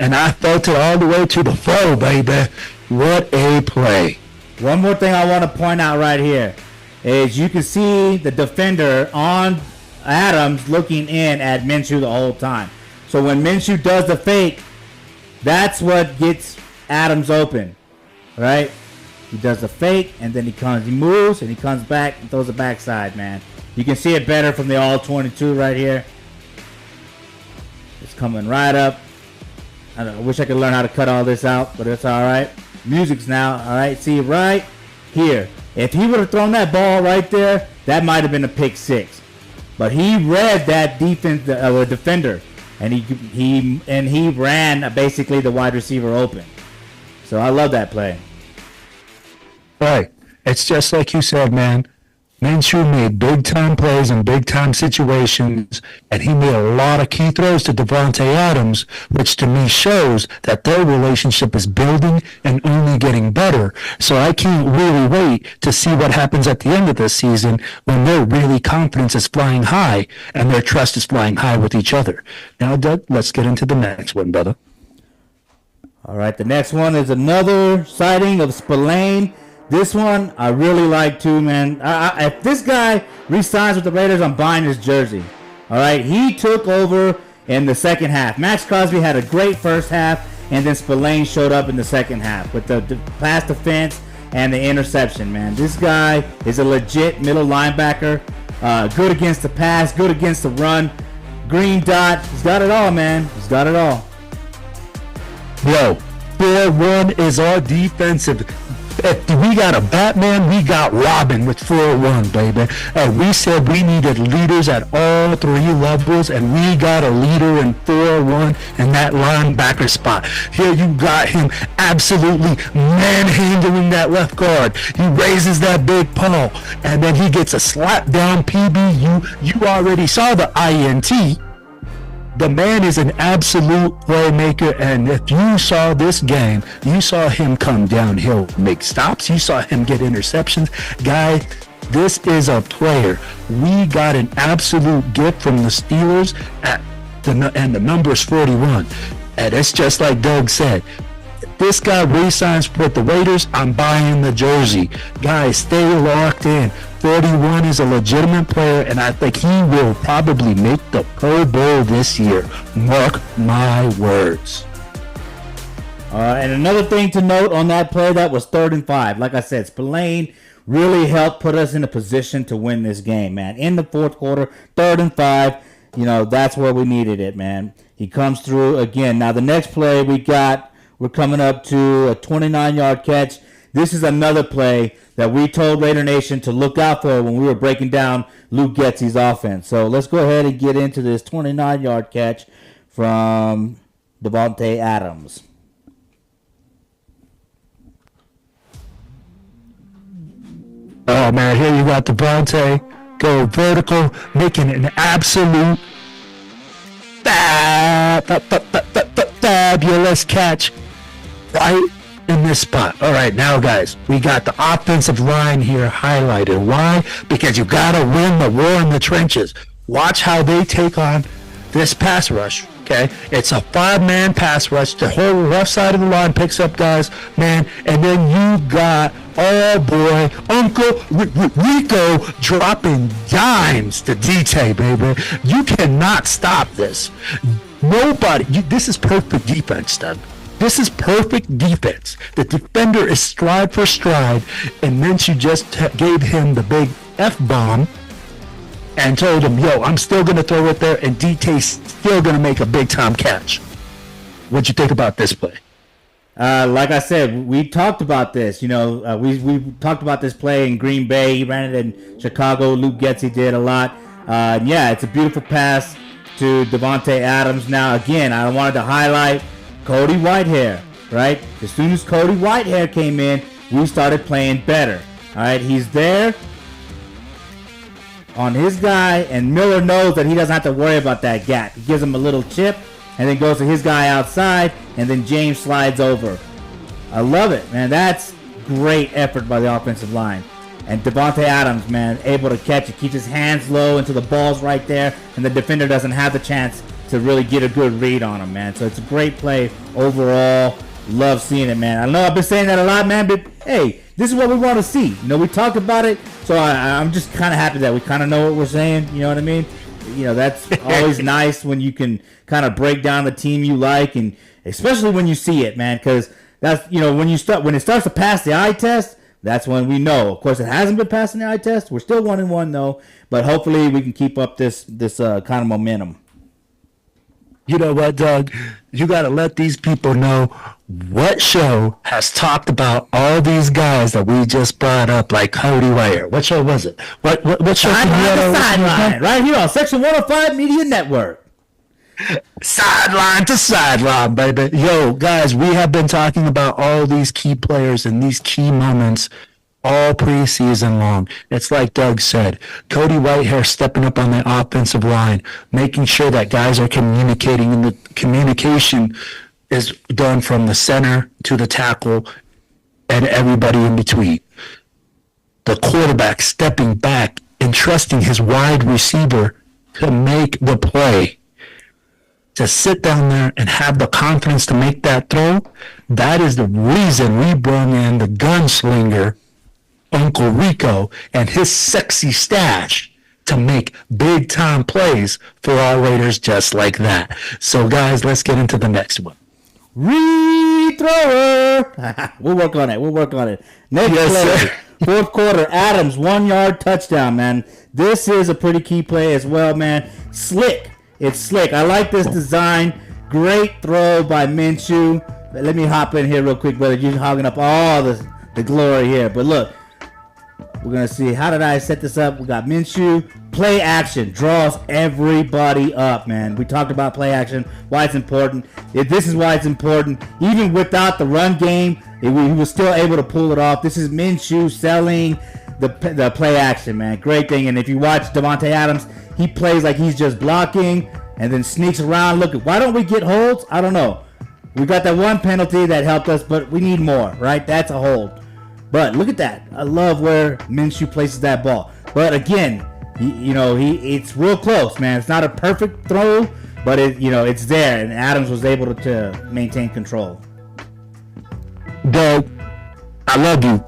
and I felt it all the way to the floor, baby. What a play. One more thing I want to point out right here is you can see the defender on Adams looking in at Minshew the whole time. So when Minshew does the fake, that's what gets Adams open, right? He does the fake, and then he moves, and he comes back and throws the backside, man. You can see it better from the all-22 right here. It's coming right up. I wish I could learn how to cut all this out, but it's all right. Music's now, all right? See, right here. If he would have thrown that ball right there, that might have been a pick six. But he read that defender, and he ran basically the wide receiver open. So I love that play. Right. It's just like you said, man. Minshew made big-time plays in big-time situations, and he made a lot of key throws to Devontae Adams, which to me shows that their relationship is building and only getting better. So I can't really wait to see what happens at the end of this season when their really confidence is flying high and their trust is flying high with each other. Now, Doug, let's get into the next one, brother. All right, the next one is another sighting of Spillane. This one I really like too, man. If this guy re-signs with the Raiders, I'm buying his jersey. All right, he took over in the second half. Max Crosby had a great first half, and then Spillane showed up in the second half with the pass defense and the interception, man. This guy is a legit middle linebacker. Good against the pass, good against the run. Green dot. He's got it all, man. He's got it all. Bro, 4-1 is our defensive. If we got a Batman, we got Robin with 4-1, baby. And we said we needed leaders at all three levels, and we got a leader in 4-1 in that linebacker spot. Here you got him absolutely manhandling that left guard. He raises that big paw, and then he gets a slap down PB. You already saw the INT. The man is an absolute playmaker, and if you saw this game, you saw him come downhill, make stops, you saw him get interceptions. Guy, this is a player. We got an absolute gift from the Steelers, and the number is 41. And it's just like Doug said. If this guy re-signs with the Raiders, I'm buying the jersey. Guys, stay locked in. 41 is a legitimate player, and I think he will probably make the Pro Bowl this year. Mark my words. And another thing to note on that play, that was 3rd and 5. Like I said, Spillane really helped put us in a position to win this game, man. In the fourth quarter, 3rd and 5, that's where we needed it, man. He comes through again. Now, the next play we're coming up to a 29-yard catch. This is another play that we told Raider Nation to look out for when we were breaking down Luke Getsy's offense. So let's go ahead and get into this 29-yard catch from Devontae Adams. Oh, man, here you got Devontae go vertical, making an absolute fabulous catch right in this spot. All right, now guys, we got the offensive line here highlighted. Why? Because you got to win the war in the trenches. Watch how they take on this pass rush, okay? It's a 5-man pass rush. The whole left side of the line picks up guys, man, and then you got Oh boy, Uncle Rico dropping dimes to DT, baby. You cannot stop this. Nobody. This is perfect defense, Doug. This is perfect defense. The defender is stride for stride, and then she just gave him the big F-bomb and told him, yo, I'm still going to throw it there, and DT's still going to make a big-time catch. What'd you think about this play? Like I said, we talked about this. You know, we talked about this play in Green Bay. He ran it in Chicago. Luke Getsy did a lot. Yeah, it's a beautiful pass to Davante Adams. Now, again, I wanted to highlight Cody Whitehair, right? As soon as Cody Whitehair came in, we started playing better. All right, he's there on his guy, and Miller knows that he doesn't have to worry about that gap. He gives him a little chip, and then goes to his guy outside, and then James slides over. I love it, man. That's great effort by the offensive line. And Davante Adams, man, able to catch it, keeps his hands low until the ball's right there, and the defender doesn't have the chance to really get a good read on him, man. So it's a great play overall. Love seeing it, man. I know I've been saying that a lot, man, but hey, this is what we want to see. You know, we talked about it, so I'm just kind of happy that we kind of know what we're saying. You know what I mean? You know, that's always nice when you can kind of break down the team you like, and especially when you see it, man, because that's, you know, when it starts to pass the eye test, that's when we know. Of course, it hasn't been passing the eye test. We're still 1-1 though, but hopefully we can keep up this kind of momentum. You know what, Doug? You got to let these people know what show has talked about all these guys that we just brought up, like Cody Whitehair. What show was it? What show? Sideline, right here on Section 105 Media Network. Sideline to sideline, baby. Yo, guys, we have been talking about all these key players and these key moments all preseason long. It's like Doug said, Cody Whitehair stepping up on the offensive line, making sure that guys are communicating, and the communication is done from the center to the tackle and everybody in between. The quarterback stepping back and trusting his wide receiver to make the play. To sit down there and have the confidence to make that throw, that is the reason we brought in the gunslinger Uncle Rico and his sexy stash to make big time plays for our Raiders just like that. So guys, let's get into the next one. Rethrower. We'll work on it. Next play, fourth quarter, Adams 1-yard touchdown, man. This is a pretty key play as well, man. Slick. It's slick. I like this design. Great throw by Minshew. Let me hop in here real quick, brother. You're hogging up all the glory here. But look, we're going to see, how did I set this up? We got Minshew. Play action. Draws everybody up, man. We talked about play action, why it's important. This is why it's important. Even without the run game, he was still able to pull it off. This is Minshew selling the play action, man. Great thing. And if you watch Davante Adams, he plays like he's just blocking and then sneaks around. Look, why don't we get holds? I don't know. We got that one penalty that helped us, but we need more, right? That's a hold. But look at that. I love where Minshew places that ball. But again, it's real close, man. It's not a perfect throw, but it's there, and Adams was able to maintain control. Doug, I love you.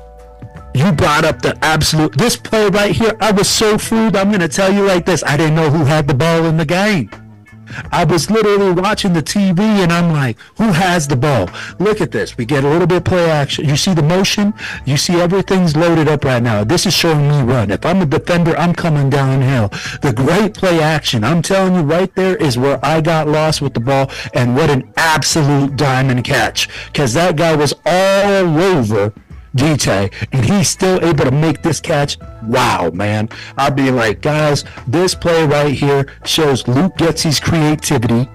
You brought up this play right here. I was so fooled. I'm going to tell you like this. I didn't know who had the ball in the game. I was literally watching the TV and I'm like, who has the ball? Look at this. We get a little bit of play action. You see the motion? You see everything's loaded up right now. This is showing me run. If I'm a defender, I'm coming downhill. The great play action, I'm telling you right there, is where I got lost with the ball, and what an absolute diamond catch. Because that guy was all over DT, and he's still able to make this catch. Wow, man. I'll be like, guys, this play right here shows Luke Getsy's creativity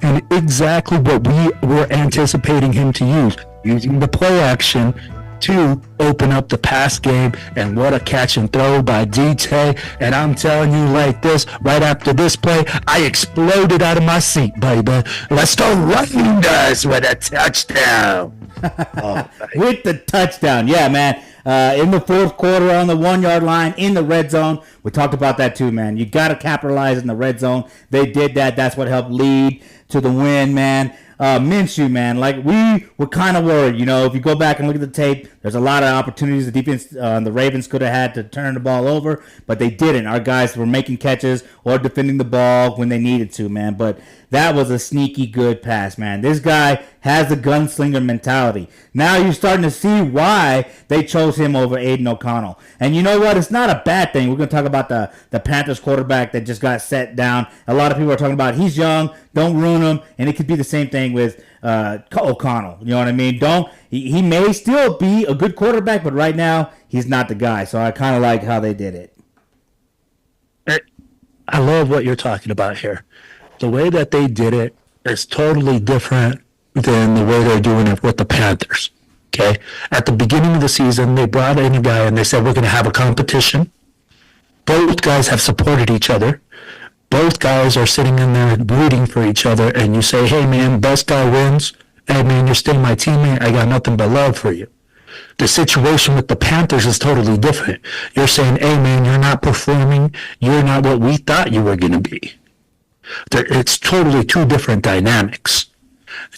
and exactly what we were anticipating him to use, using the play action to open up the pass game. And what a catch and throw by DT. And I'm telling you like this, right after this play, I exploded out of my seat, baby. Let's go Raiders with a touchdown. With the touchdown. Yeah, man. In the fourth quarter on the 1-yard line in the red zone. We talked about that too, man. You got to capitalize in the red zone. They did that. That's what helped lead to the win, man. Minshew, man, like we were kind of worried. If you go back and look at the tape, there's a lot of opportunities the defense, the Ravens could have had to turn the ball over, but they didn't. Our guys were making catches or defending the ball when they needed to, man. But that was a sneaky good pass, man. This guy has the gunslinger mentality. Now you're starting to see why they chose him over Aiden O'Connell. And you know what? It's not a bad thing. We're going to talk about the Panthers quarterback that just got set down. A lot of people are talking about he's young, don't ruin him. And it could be the same thing with O'Connell. You know what I mean? He may still be a good quarterback, but right now he's not the guy. So I kind of like how they did it. I love what you're talking about here. The way that they did it is totally different than the way they're doing it with the Panthers. Okay? At the beginning of the season, they brought in a guy and they said, we're going to have a competition. Both guys have supported each other. Both guys are sitting in there rooting for each other, and you say, hey, man, best guy wins. Hey, man, you're still my teammate. I got nothing but love for you. The situation with the Panthers is totally different. You're saying, hey, man, you're not performing. You're not what we thought you were going to be. It's totally two different dynamics.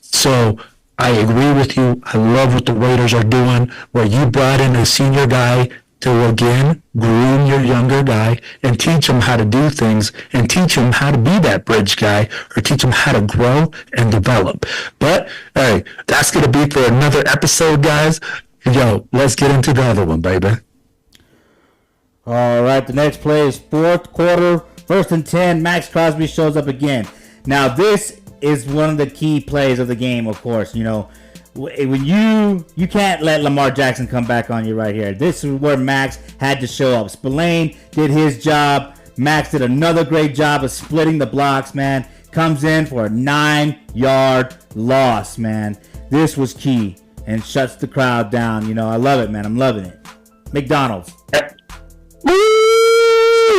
So I agree with you. I love what the Raiders are doing, where you brought in a senior guy to, again, groom your younger guy and teach him how to do things and teach him how to be that bridge guy or teach him how to grow and develop. But, hey, that's going to be for another episode, guys. Yo, let's get into the other one, baby. All right, the next play is fourth quarter, 1st and 10. Max Crosby shows up again. Now, this is one of the key plays of the game, of course. When you can't let Lamar Jackson come back on you right here. This is where Max had to show up. Spillane did his job. Max did another great job of splitting the blocks, man. Comes in for a 9-yard loss, man. This was key and shuts the crowd down. I love it, man. I'm loving it. McDonald's.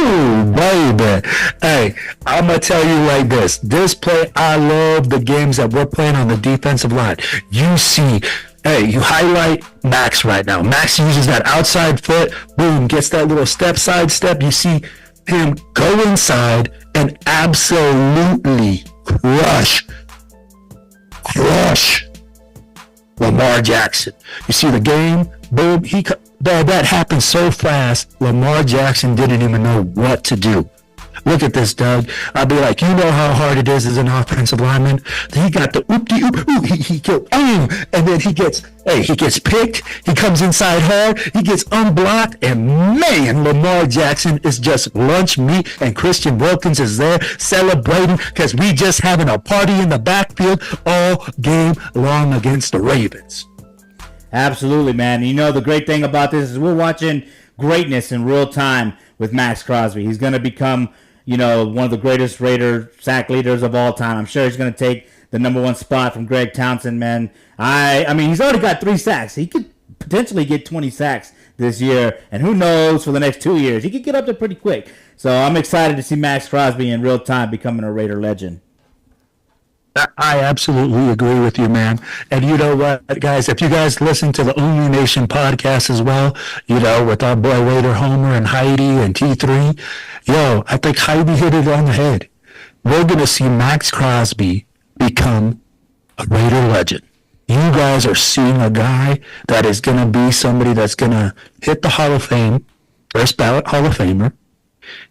Ooh, baby. Hey, I'm going to tell you like this. This play, I love the games that we're playing on the defensive line. You see, hey, you highlight Max right now. Max uses that outside foot, boom, gets that little side step. You see him go inside and absolutely crush Lamar Jackson. You see the game, boom, that happened so fast, Lamar Jackson didn't even know what to do. Look at this, Doug. I'll be like, you know how hard it is as an offensive lineman? He got the he killed, and then he gets picked. He comes inside hard. He gets unblocked, and man, Lamar Jackson is just lunch meat, and Christian Wilkins is there celebrating because we just having a party in the backfield all game long against the Ravens. Absolutely, man. The great thing about this is we're watching greatness in real time with Max Crosby. He's going to become, one of the greatest Raider sack leaders of all time. I'm sure he's going to take the number one spot from Greg Townsend, man. I mean, he's already got 3 sacks. He could potentially get 20 sacks this year, and who knows for the next 2 years. He could get up there pretty quick. So I'm excited to see Max Crosby in real time becoming a Raider legend. I absolutely agree with you, man. And you know what, guys, if you guys listen to the Only Nation podcast as well, with our boy Raider Homer and Heidi and T3, I think Heidi hit it on the head. We're going to see Max Crosby become a Raider legend. You guys are seeing a guy that is going to be somebody that's going to hit the Hall of Fame, first ballot Hall of Famer.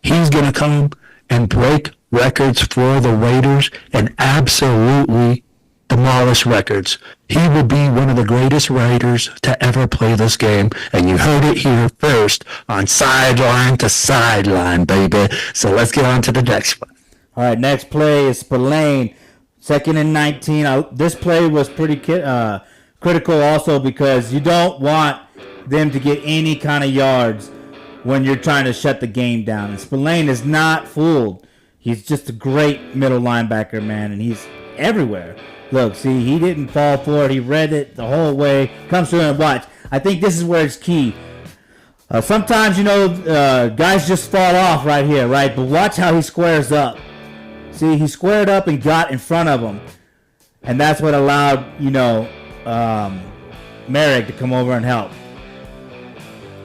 He's going to come and break records for the Raiders and absolutely demolish records. He will be one of the greatest Raiders to ever play this game, and you heard it here first on Sideline to Sideline, baby. So let's get on to the next one. All right, next play is Spillane, 2nd and 19. This play was pretty critical also because you don't want them to get any kind of yards when you're trying to shut the game down. And Spillane is not fooled. He's just a great middle linebacker, man, and he's everywhere. Look, see, he didn't fall for it. He read it the whole way. Comes through and watch. I think this is where it's key. Sometimes, guys just fall off right here, right? But watch how he squares up. See, he squared up and got in front of him. And that's what allowed, Merrick to come over and help.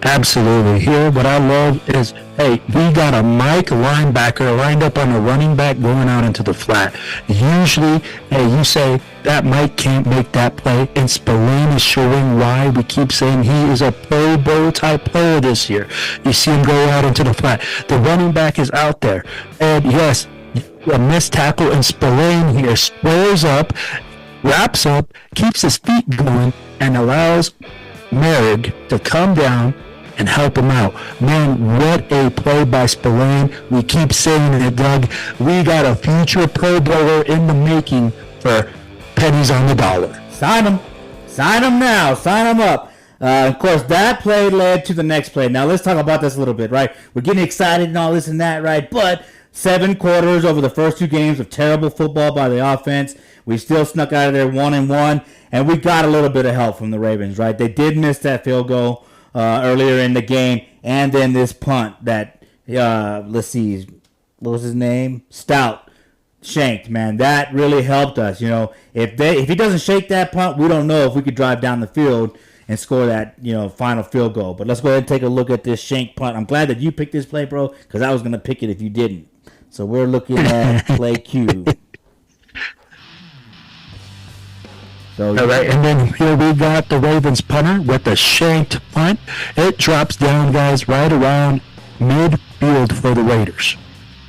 Absolutely. Here, what I love is, hey, we got a Mike linebacker lined up on a running back going out into the flat. Usually, hey, you say, that Mike can't make that play, and Spillane is showing why. We keep saying he is a Pro Bowl type player this year. You see him go out into the flat. The running back is out there. And yes, a missed tackle, and Spillane here squares up, wraps up, keeps his feet going, and allows Merrick to come down and help him out. Man, what a play by Spillane. We keep saying it, Doug. We got a future Pro Bowler in the making for pennies on the dollar. Sign him. Sign him now. Sign him up. Of course, that play led to the next play. Now, let's talk about this a little bit, right? We're getting excited and all this and that, right? But 7 quarters over the first 2 games of terrible football by the offense. We still snuck out of there 1-1, and we got a little bit of help from the Ravens, right? They did miss that field goal earlier in the game, and then this punt that, let's see, what was his name? Stout shanked, man. That really helped us. You know, if he doesn't shake that punt, we don't know if we could drive down the field and score that, final field goal. But let's go ahead and take a look at this shank punt. I'm glad that you picked this play, bro, because I was going to pick it if you didn't. So we're looking at play Q. All right, and then here we got the Ravens punter with the shanked punt. It drops down, guys, right around midfield for the Raiders.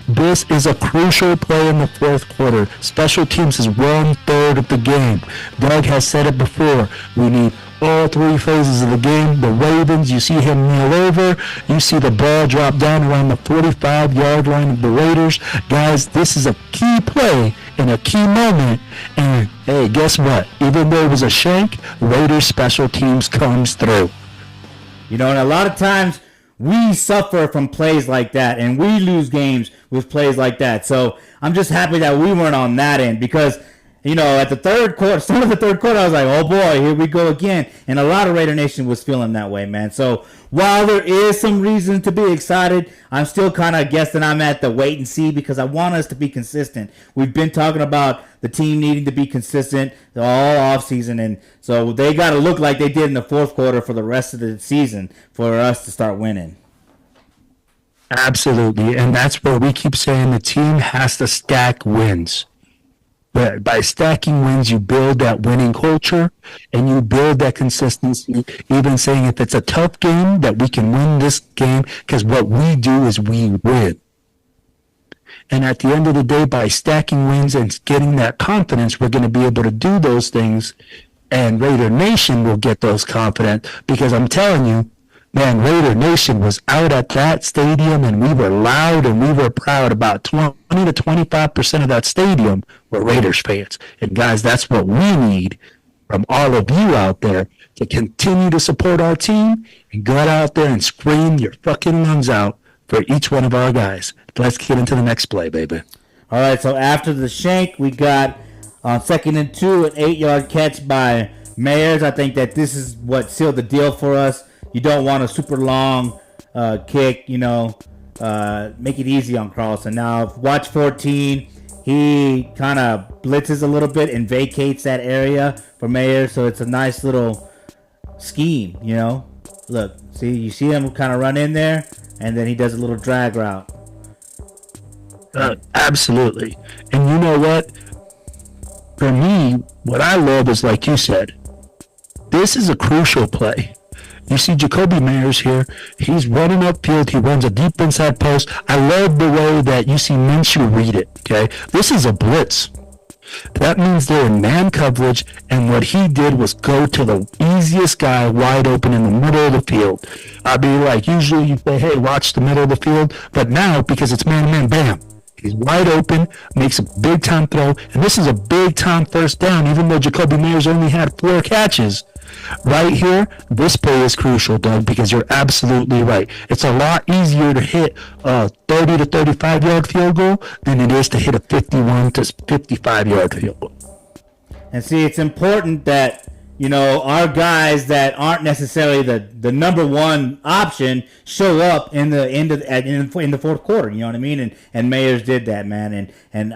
This is a crucial play in the fourth quarter. Special teams is 1/3 of the game. Doug has said it before. We need all 3 phases of the game. The Ravens, you see him kneel over. You see the ball drop down around the 45-yard line of the Raiders. Guys, this is a key play in a key moment. And, hey, guess what? Even though it was a shank, Raiders special teams comes through. And a lot of times we suffer from plays like that, and we lose games with plays like that. So I'm just happy that we weren't on that end because, at the third quarter, start of the third quarter, I was like, oh boy, here we go again. And a lot of Raider Nation was feeling that way, man. So while there is some reason to be excited, I'm still kind of guessing I'm at the wait and see because I want us to be consistent. We've been talking about the team needing to be consistent all offseason, and so they got to look like they did in the fourth quarter for the rest of the season for us to start winning. Absolutely, and that's where we keep saying the team has to stack wins. But by stacking wins, you build that winning culture and you build that consistency, even saying if it's a tough game, that we can win this game because what we do is we win. And at the end of the day, by stacking wins and getting that confidence, we're going to be able to do those things, and Raider Nation will get those confidence because I'm telling you, man, Raider Nation was out at that stadium, and we were loud and we were proud. About 20 to 25% of that stadium were Raiders fans. And guys, that's what we need from all of you out there to continue to support our team and go out there and scream your fucking lungs out for each one of our guys. Let's get into the next play, baby. All right, so after the shank, we got on 2nd and 2, an 8-yard catch by Mayers. I think that this is what sealed the deal for us. You don't want a super long kick, make it easy on Carlson. Now, watch 14. He kind of blitzes a little bit and vacates that area for Mayer, so it's a nice little scheme, Look, you see him kind of run in there, and then he does a little drag route. Absolutely. And you know what? For me, what I love is, like you said, this is a crucial play. You see Jacoby Meyers here. He's running upfield. He runs a deep inside post. I love the way that you see Minshew read it, okay? This is a blitz. That means they're in man coverage, and what he did was go to the easiest guy wide open in the middle of the field. I'd be like, usually you say, hey, watch the middle of the field, but now, because it's man-to-man, bam. He's wide open, makes a big-time throw, and this is a big-time first down, even though Jacoby Meyers only had 4 catches. Right here, this play is crucial, Doug, because you're absolutely right. It's a lot easier to hit a 30 to 35-yard field goal than it is to hit a 51 to 55-yard field goal. And see, it's important that our guys that aren't necessarily the number one option show up in the end of in the fourth quarter. You know what I mean? And Mayers did that, man. And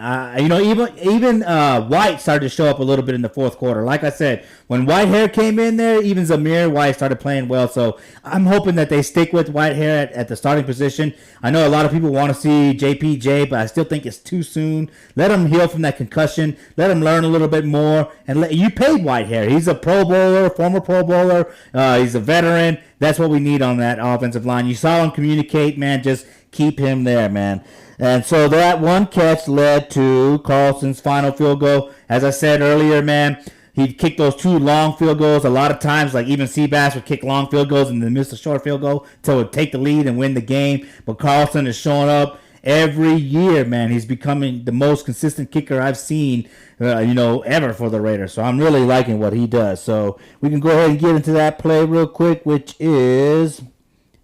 even White started to show up a little bit in the fourth quarter. Like I said, when Whitehair came in there, even Zamir White started playing well. So I'm hoping that they stick with Whitehair at the starting position. I know a lot of people want to see JPJ, but I still think it's too soon. Let him heal from that concussion. Let him learn a little bit more. And you paid Whitehair. He's a Pro Bowler, former Pro Bowler. He's a veteran. That's what we need on that offensive line. You saw him communicate, man. Just keep him there, man. And so that one catch led to Carlson's final field goal. As I said earlier, man, he'd kick those 2 long field goals. A lot of times, like even Seabass would kick long field goals and then miss a short field goal to would take the lead and win the game. But Carlson is showing up every year, man. He's becoming the most consistent kicker I've seen, ever for the Raiders. So I'm really liking what he does. So we can go ahead and get into that play real quick, which is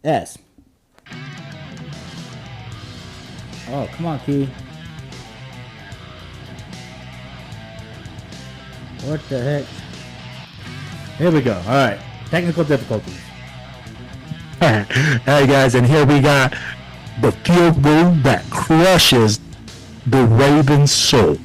S. Oh, come on, Key. What the heck? Here we go. All right. Technical difficulties. All right, guys, and here we got the field goal that crushes the Ravens' soul.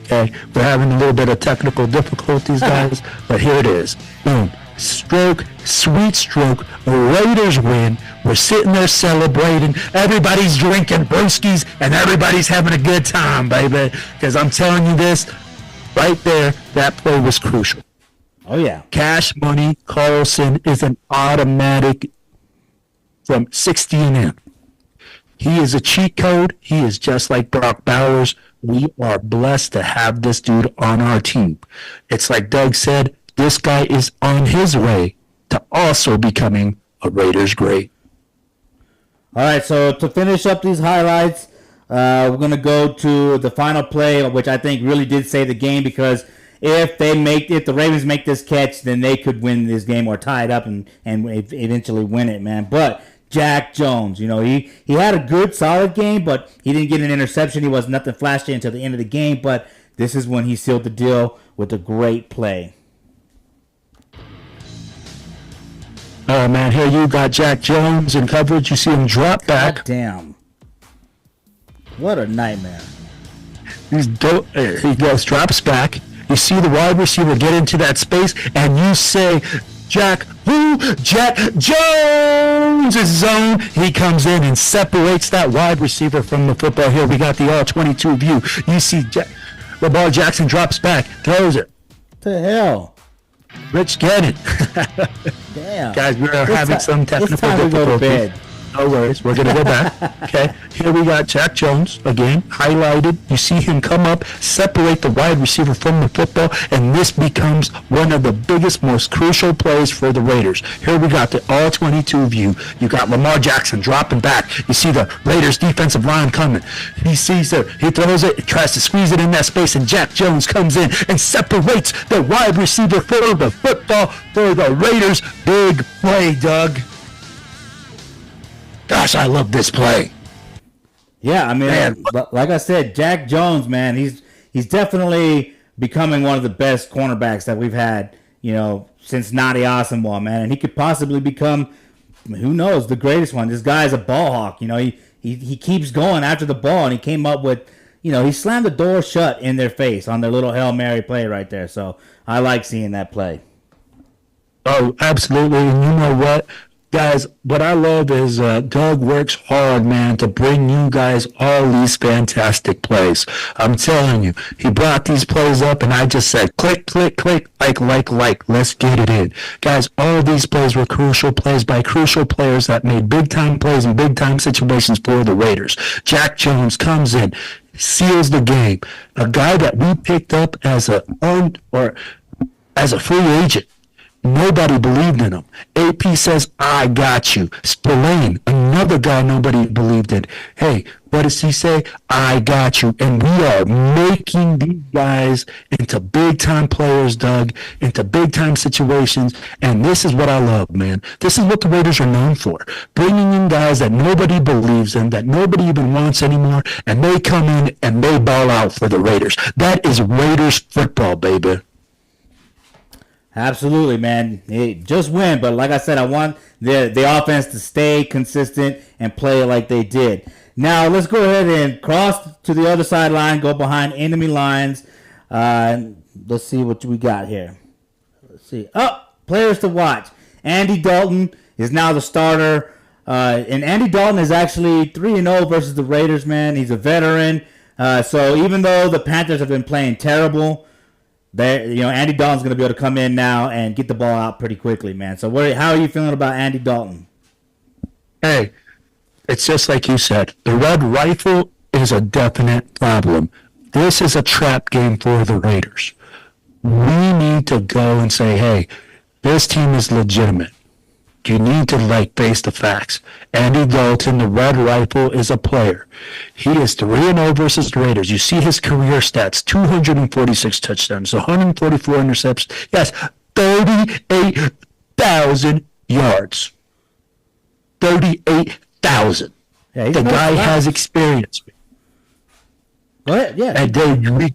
Okay, we're having a little bit of technical difficulties, guys, but here it is. Boom. Stroke, sweet stroke. The Raiders win. We're sitting there celebrating. Everybody's drinking brewskis, and everybody's having a good time, baby. Because I'm telling you this, right there, that play was crucial. Oh, yeah. Cash Money Carlson is an automatic from 60 and in. He is a cheat code. He is just like Brock Bowers. We are blessed to have this dude on our team. It's like Doug said, this guy is on his way to also becoming a Raiders great. All right, so to finish up these highlights, we're going to go to the final play, which I think really did save the game, because if the Ravens make this catch, then they could win this game or tie it up and eventually win it, man. But Jack Jones, he had a good, solid game, but he didn't get an interception. He was nothing flashy until the end of the game, but this is when he sealed the deal with a great play. Oh, man, here you got Jack Jones in coverage. You see him drop back. God damn. What a nightmare. He goes, drops back. You see the wide receiver get into that space, and you say, Jack Jones is zone. He comes in and separates that wide receiver from the football. Here we got the all-22 view. You see Lamar Jackson drops back, throws it. What the hell? Rich, get it. Damn. Guys, we're having some technical it's time to go to difficulties. bed. No worries. We're going to go back. Okay. Here we got Jack Jones again, highlighted. You see him come up, separate the wide receiver from the football, and this becomes one of the biggest, most crucial plays for the Raiders. Here we got the all-22 view. You got Lamar Jackson dropping back. You see the Raiders defensive line coming. He sees it. He throws it, tries to squeeze it in that space, and Jack Jones comes in and separates the wide receiver for the football for the Raiders. Big play, Doug. Gosh, I love this play. Yeah, I mean, like I said, Jack Jones, man, he's definitely becoming one of the best cornerbacks that we've had, since Nadi Asamoah, man. And he could possibly become, who knows, the greatest one. This guy is a ball hawk. He keeps going after the ball, and he came up with, he slammed the door shut in their face on their little Hail Mary play right there. So I like seeing that play. Oh, absolutely. And you know what? Guys, what I love is Doug works hard, man, to bring you guys all these fantastic plays. I'm telling you, he brought these plays up, and I just said, click, click, click, like, let's get it in. Guys, all these plays were crucial plays by crucial players that made big-time plays in big-time situations for the Raiders. Jack Jones comes in, seals the game. A guy that we picked up as a free agent. Nobody believed in him. AP says, I got you. Spillane, another guy nobody believed in. Hey, what does he say? I got you. And we are making these guys into big-time players, Doug, into big-time situations. And this is what I love, man. This is what the Raiders are known for. Bringing in guys that nobody believes in, that nobody even wants anymore, and they come in and they ball out for the Raiders. That is Raiders football, baby. Absolutely, man. Hey, just win, but like I said, I want the offense to stay consistent and play like they did. Now let's go ahead and cross to the other sideline, go behind enemy lines. Let's see what we got here. Let's see. Oh, players to watch. Andy Dalton is now the starter, and Andy Dalton is actually 3-0 versus the Raiders. Man, he's a veteran. So even though the Panthers have been playing terrible, Andy Dalton's going to be able to come in now and get the ball out pretty quickly, man. So how are you feeling about Andy Dalton? Hey, it's just like you said. The red rifle is a definite problem. This is a trap game for the Raiders. We need to go and say, hey, this team is legitimate. You need to face the facts. Andy Dalton, the red rifle, is a player. He is 3-0 versus the Raiders. You see his career stats: 246 touchdowns, 144 interceptions. Yes, 38,000 yards. 38,000. Yeah, the guy has experience. Go ahead, yeah. And then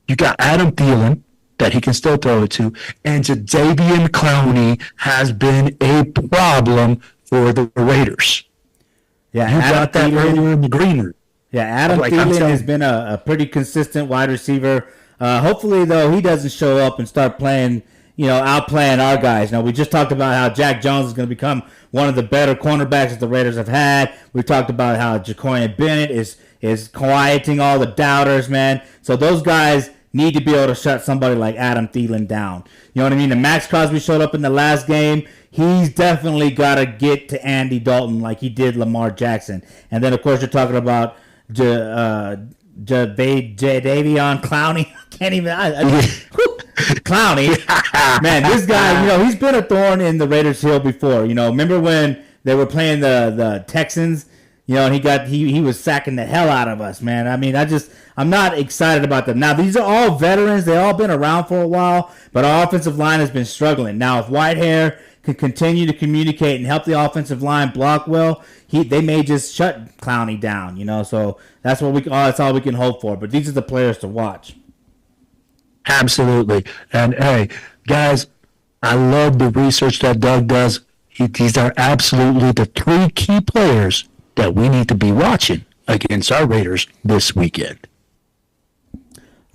you got Adam Thielen that he can still throw it to, and Jadeveon Clowney has been a problem for the Raiders. Yeah, you got that earlier in the green room. Yeah, Adam Thielen has been a pretty consistent wide receiver. Hopefully, though, he doesn't show up and start playing, outplaying our guys. Now, we just talked about how Jack Jones is going to become one of the better cornerbacks that the Raiders have had. We talked about how Jacoyan Bennett is quieting all the doubters, man. So those guys need to be able to shut somebody like Adam Thielen down. You know what I mean? And Max Crosby showed up in the last game. He's definitely got to get to Andy Dalton like he did Lamar Jackson. And then, of course, you're talking about Jadeveon Clowney. Can't even... Clowney. Man, this guy, he's been a thorn in the Raiders' heel before. Remember when they were playing the Texans? And he was sacking the hell out of us, man. I mean, I'm not excited about them. Now, these are all veterans. They've all been around for a while, but our offensive line has been struggling. Now, if Whitehair can continue to communicate and help the offensive line block well, they may just shut Clowney down, So that's all we can hope for. But these are the players to watch. Absolutely. And, hey, guys, I love the research that Doug does. These are absolutely the three key players that we need to be watching against our Raiders this weekend.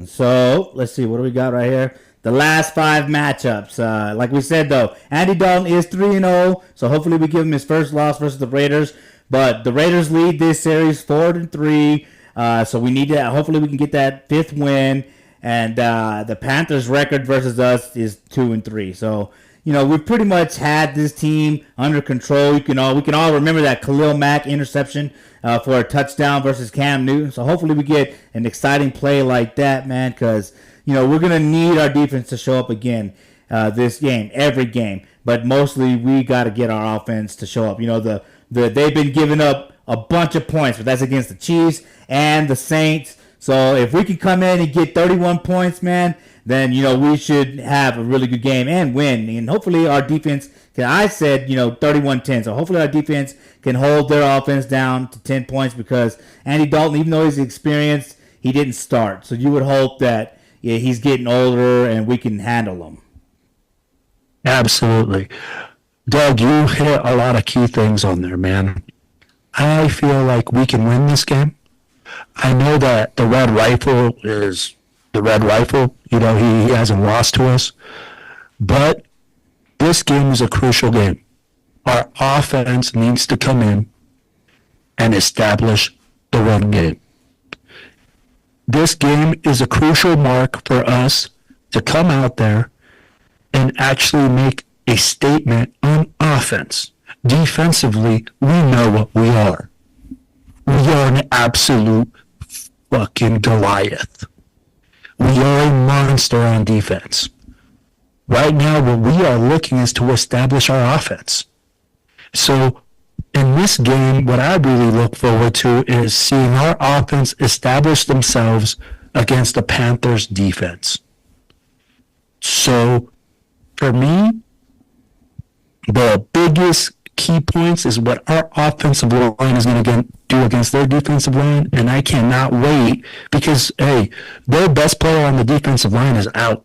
So, let's see. What do we got right here? The last 5 matchups. Like we said, though, Andy Dalton is 3-0, so hopefully we give him his first loss versus the Raiders. But the Raiders lead this series 4-3, so we need to. Hopefully we can get that 5th win. And the Panthers' record versus us is 2-3. So, we've pretty much had this team under control. We can all remember that Khalil Mack interception for a touchdown versus Cam Newton. So hopefully we get an exciting play like that, man, because, we're going to need our defense to show up again this game, every game. But mostly we got to get our offense to show up. They've been giving up a bunch of points, but that's against the Chiefs and the Saints. So if we can come in and get 31 points, man, then, we should have a really good game and win. And hopefully our defense, I said, 31-10. So hopefully our defense can hold their offense down to 10 points because Andy Dalton, even though he's experienced, he didn't start. So you would hope that he's getting older and we can handle him. Absolutely. Doug, you hit a lot of key things on there, man. I feel like we can win this game. I know that the Red Rifle is the Red Rifle. He hasn't lost to us. But this game is a crucial game. Our offense needs to come in and establish the run game. This game is a crucial mark for us to come out there and actually make a statement on offense. Defensively, we know what we are. We are an absolute fucking Goliath. We are a monster on defense. Right now, what we are looking is to establish our offense. So, in this game, what I really look forward to is seeing our offense establish themselves against the Panthers' defense. So, for me, the biggest key points is what our offensive line is going to do against their defensive line, and I cannot wait because, hey, their best player on the defensive line is out.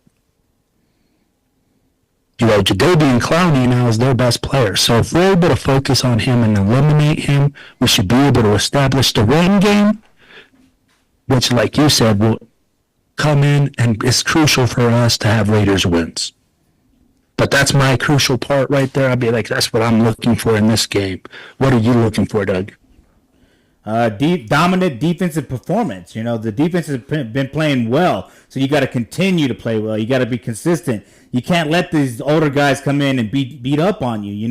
Jacoby and Clowney now is their best player. So if we're able to focus on him and eliminate him, we should be able to establish the run game, which, like you said, will come in and is crucial for us to have Raiders wins. But that's my crucial part right there. I'd be like, that's what I'm looking for in this game. What are you looking for, Doug? Dominant defensive performance. The defense has been playing well, so you got to continue to play well. You got to be consistent. You can't let these older guys come in and beat up on you.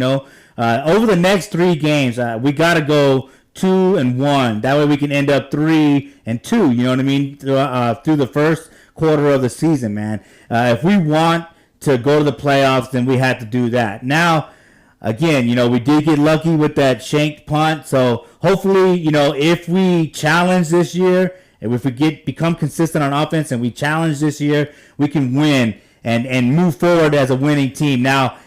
Over the next 3 games, we got to go 2-1. That way we can end up 3-2. You know what I mean? Through the first quarter of the season, man. If we want to go to the playoffs, then we have to do that. Now, again, we did get lucky with that shanked punt. So hopefully, if we challenge this year, and if we become consistent on offense and we challenge this year, we can win and move forward as a winning team. Now,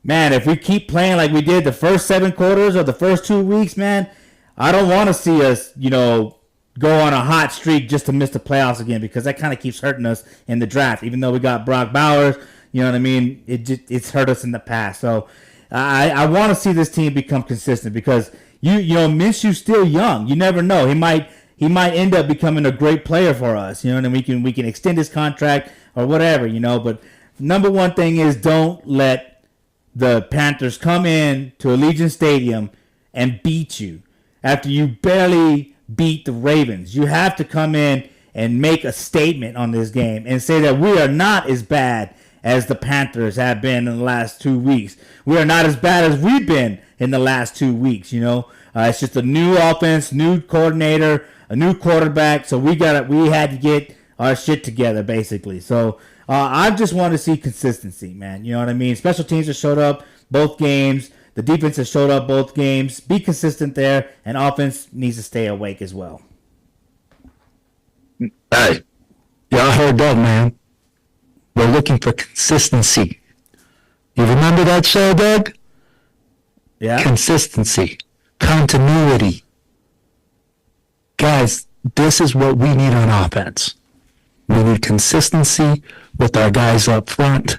man, if we keep playing like we did the first 7 quarters or the first 2 weeks, man, I don't want to see us, go on a hot streak just to miss the playoffs again, because that kind of keeps hurting us in the draft. Even though we got Brock Bowers, you know what I mean? It's hurt us in the past. So I want to see this team become consistent, because Minshew's still young. You never know. He might end up becoming a great player for us. And we can extend his contract or whatever. But number one thing is, don't let the Panthers come in to Allegiant Stadium and beat you after you barely beat the Ravens. You have to come in and make a statement on this game and say that we are not as bad as the Panthers have been in the last 2 weeks. We are not as bad as we've been in the last 2 weeks. It's just a new offense, new coordinator, a new quarterback. So we had to get our shit together, basically. So I just want to see consistency, man. You know what I mean? Special teams have showed up both games. The defense has showed up both games. Be consistent there, and offense needs to stay awake as well. Hey, y'all heard that, man. We're looking for consistency. You remember that show, Doug? Yeah. Consistency. Continuity. Guys, this is what we need on offense. We need consistency with our guys up front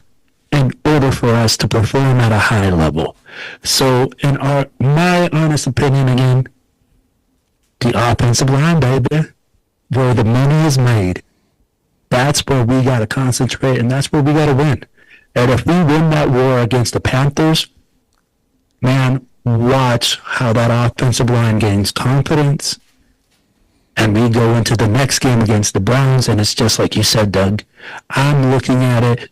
in order for us to perform at a high level. So, in my honest opinion, again, the offensive line, baby, where the money is made, that's where we got to concentrate, and that's where we got to win. And if we win that war against the Panthers, man, watch how that offensive line gains confidence. And we go into the next game against the Browns, and it's just like you said, Doug. I'm looking at it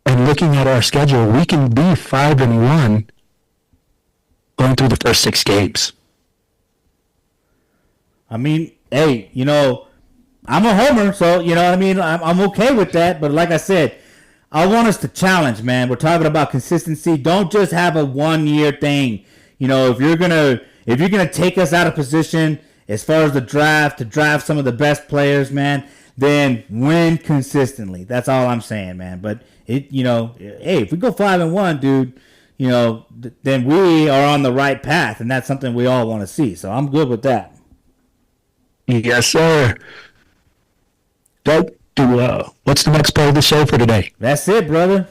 and looking at our schedule. We can be 5-1 going through the first 6 games. I mean, hey, I'm a homer, so, you know what I mean? I'm okay with that. But like I said, I want us to challenge, man. We're talking about consistency. Don't just have a 1-year thing. If you're gonna take us out of position as far as the draft, to draft some of the best players, man, then win consistently. That's all I'm saying, man. But hey, if we go 5-1, dude, then we are on the right path, and that's something we all want to see. So I'm good with that. Yes, sir. Doug, what's the next part of the show for today? That's it, brother.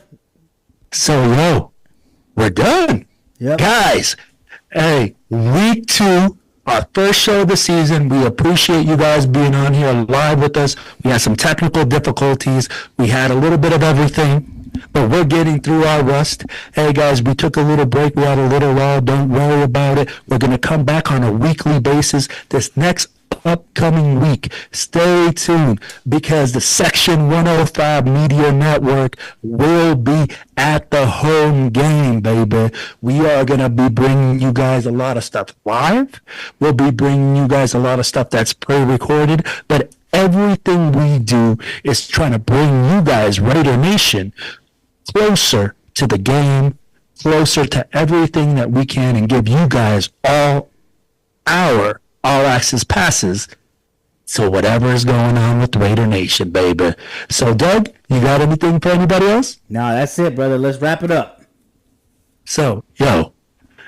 So, we're done. Yep. Guys, hey, week 2, our first show of the season. We appreciate you guys being on here live with us. We had some technical difficulties. We had a little bit of everything, but we're getting through our rust. Hey, guys, we took a little break. We had a little while. Don't worry about it. We're going to come back on a weekly basis this next upcoming week. Stay tuned, because the Section 105 Media Network will be at the home game, baby. We are going to be bringing you guys a lot of stuff live. We'll be bringing you guys a lot of stuff that's pre-recorded, but everything we do is trying to bring you guys, Raider Nation, closer to the game, closer to everything that we can, and give you guys all access passes to whatever is going on with Raider Nation, baby. So, Doug, you got anything for anybody else? No, that's it, brother. Let's wrap it up. So,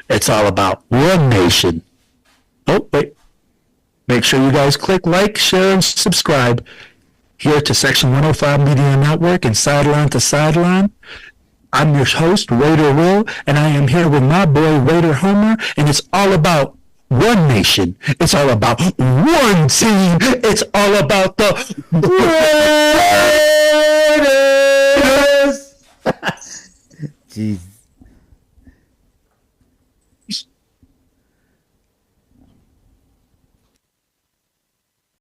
it's all about one nation. Oh, wait. Make sure you guys click like, share, and subscribe here to Section 105 Media Network and Sideline to Sideline. I'm your host, Raider Will, and I am here with my boy, Raider Homer, and it's all about one nation. It's all about one team. It's all about the Raiders. Jeez.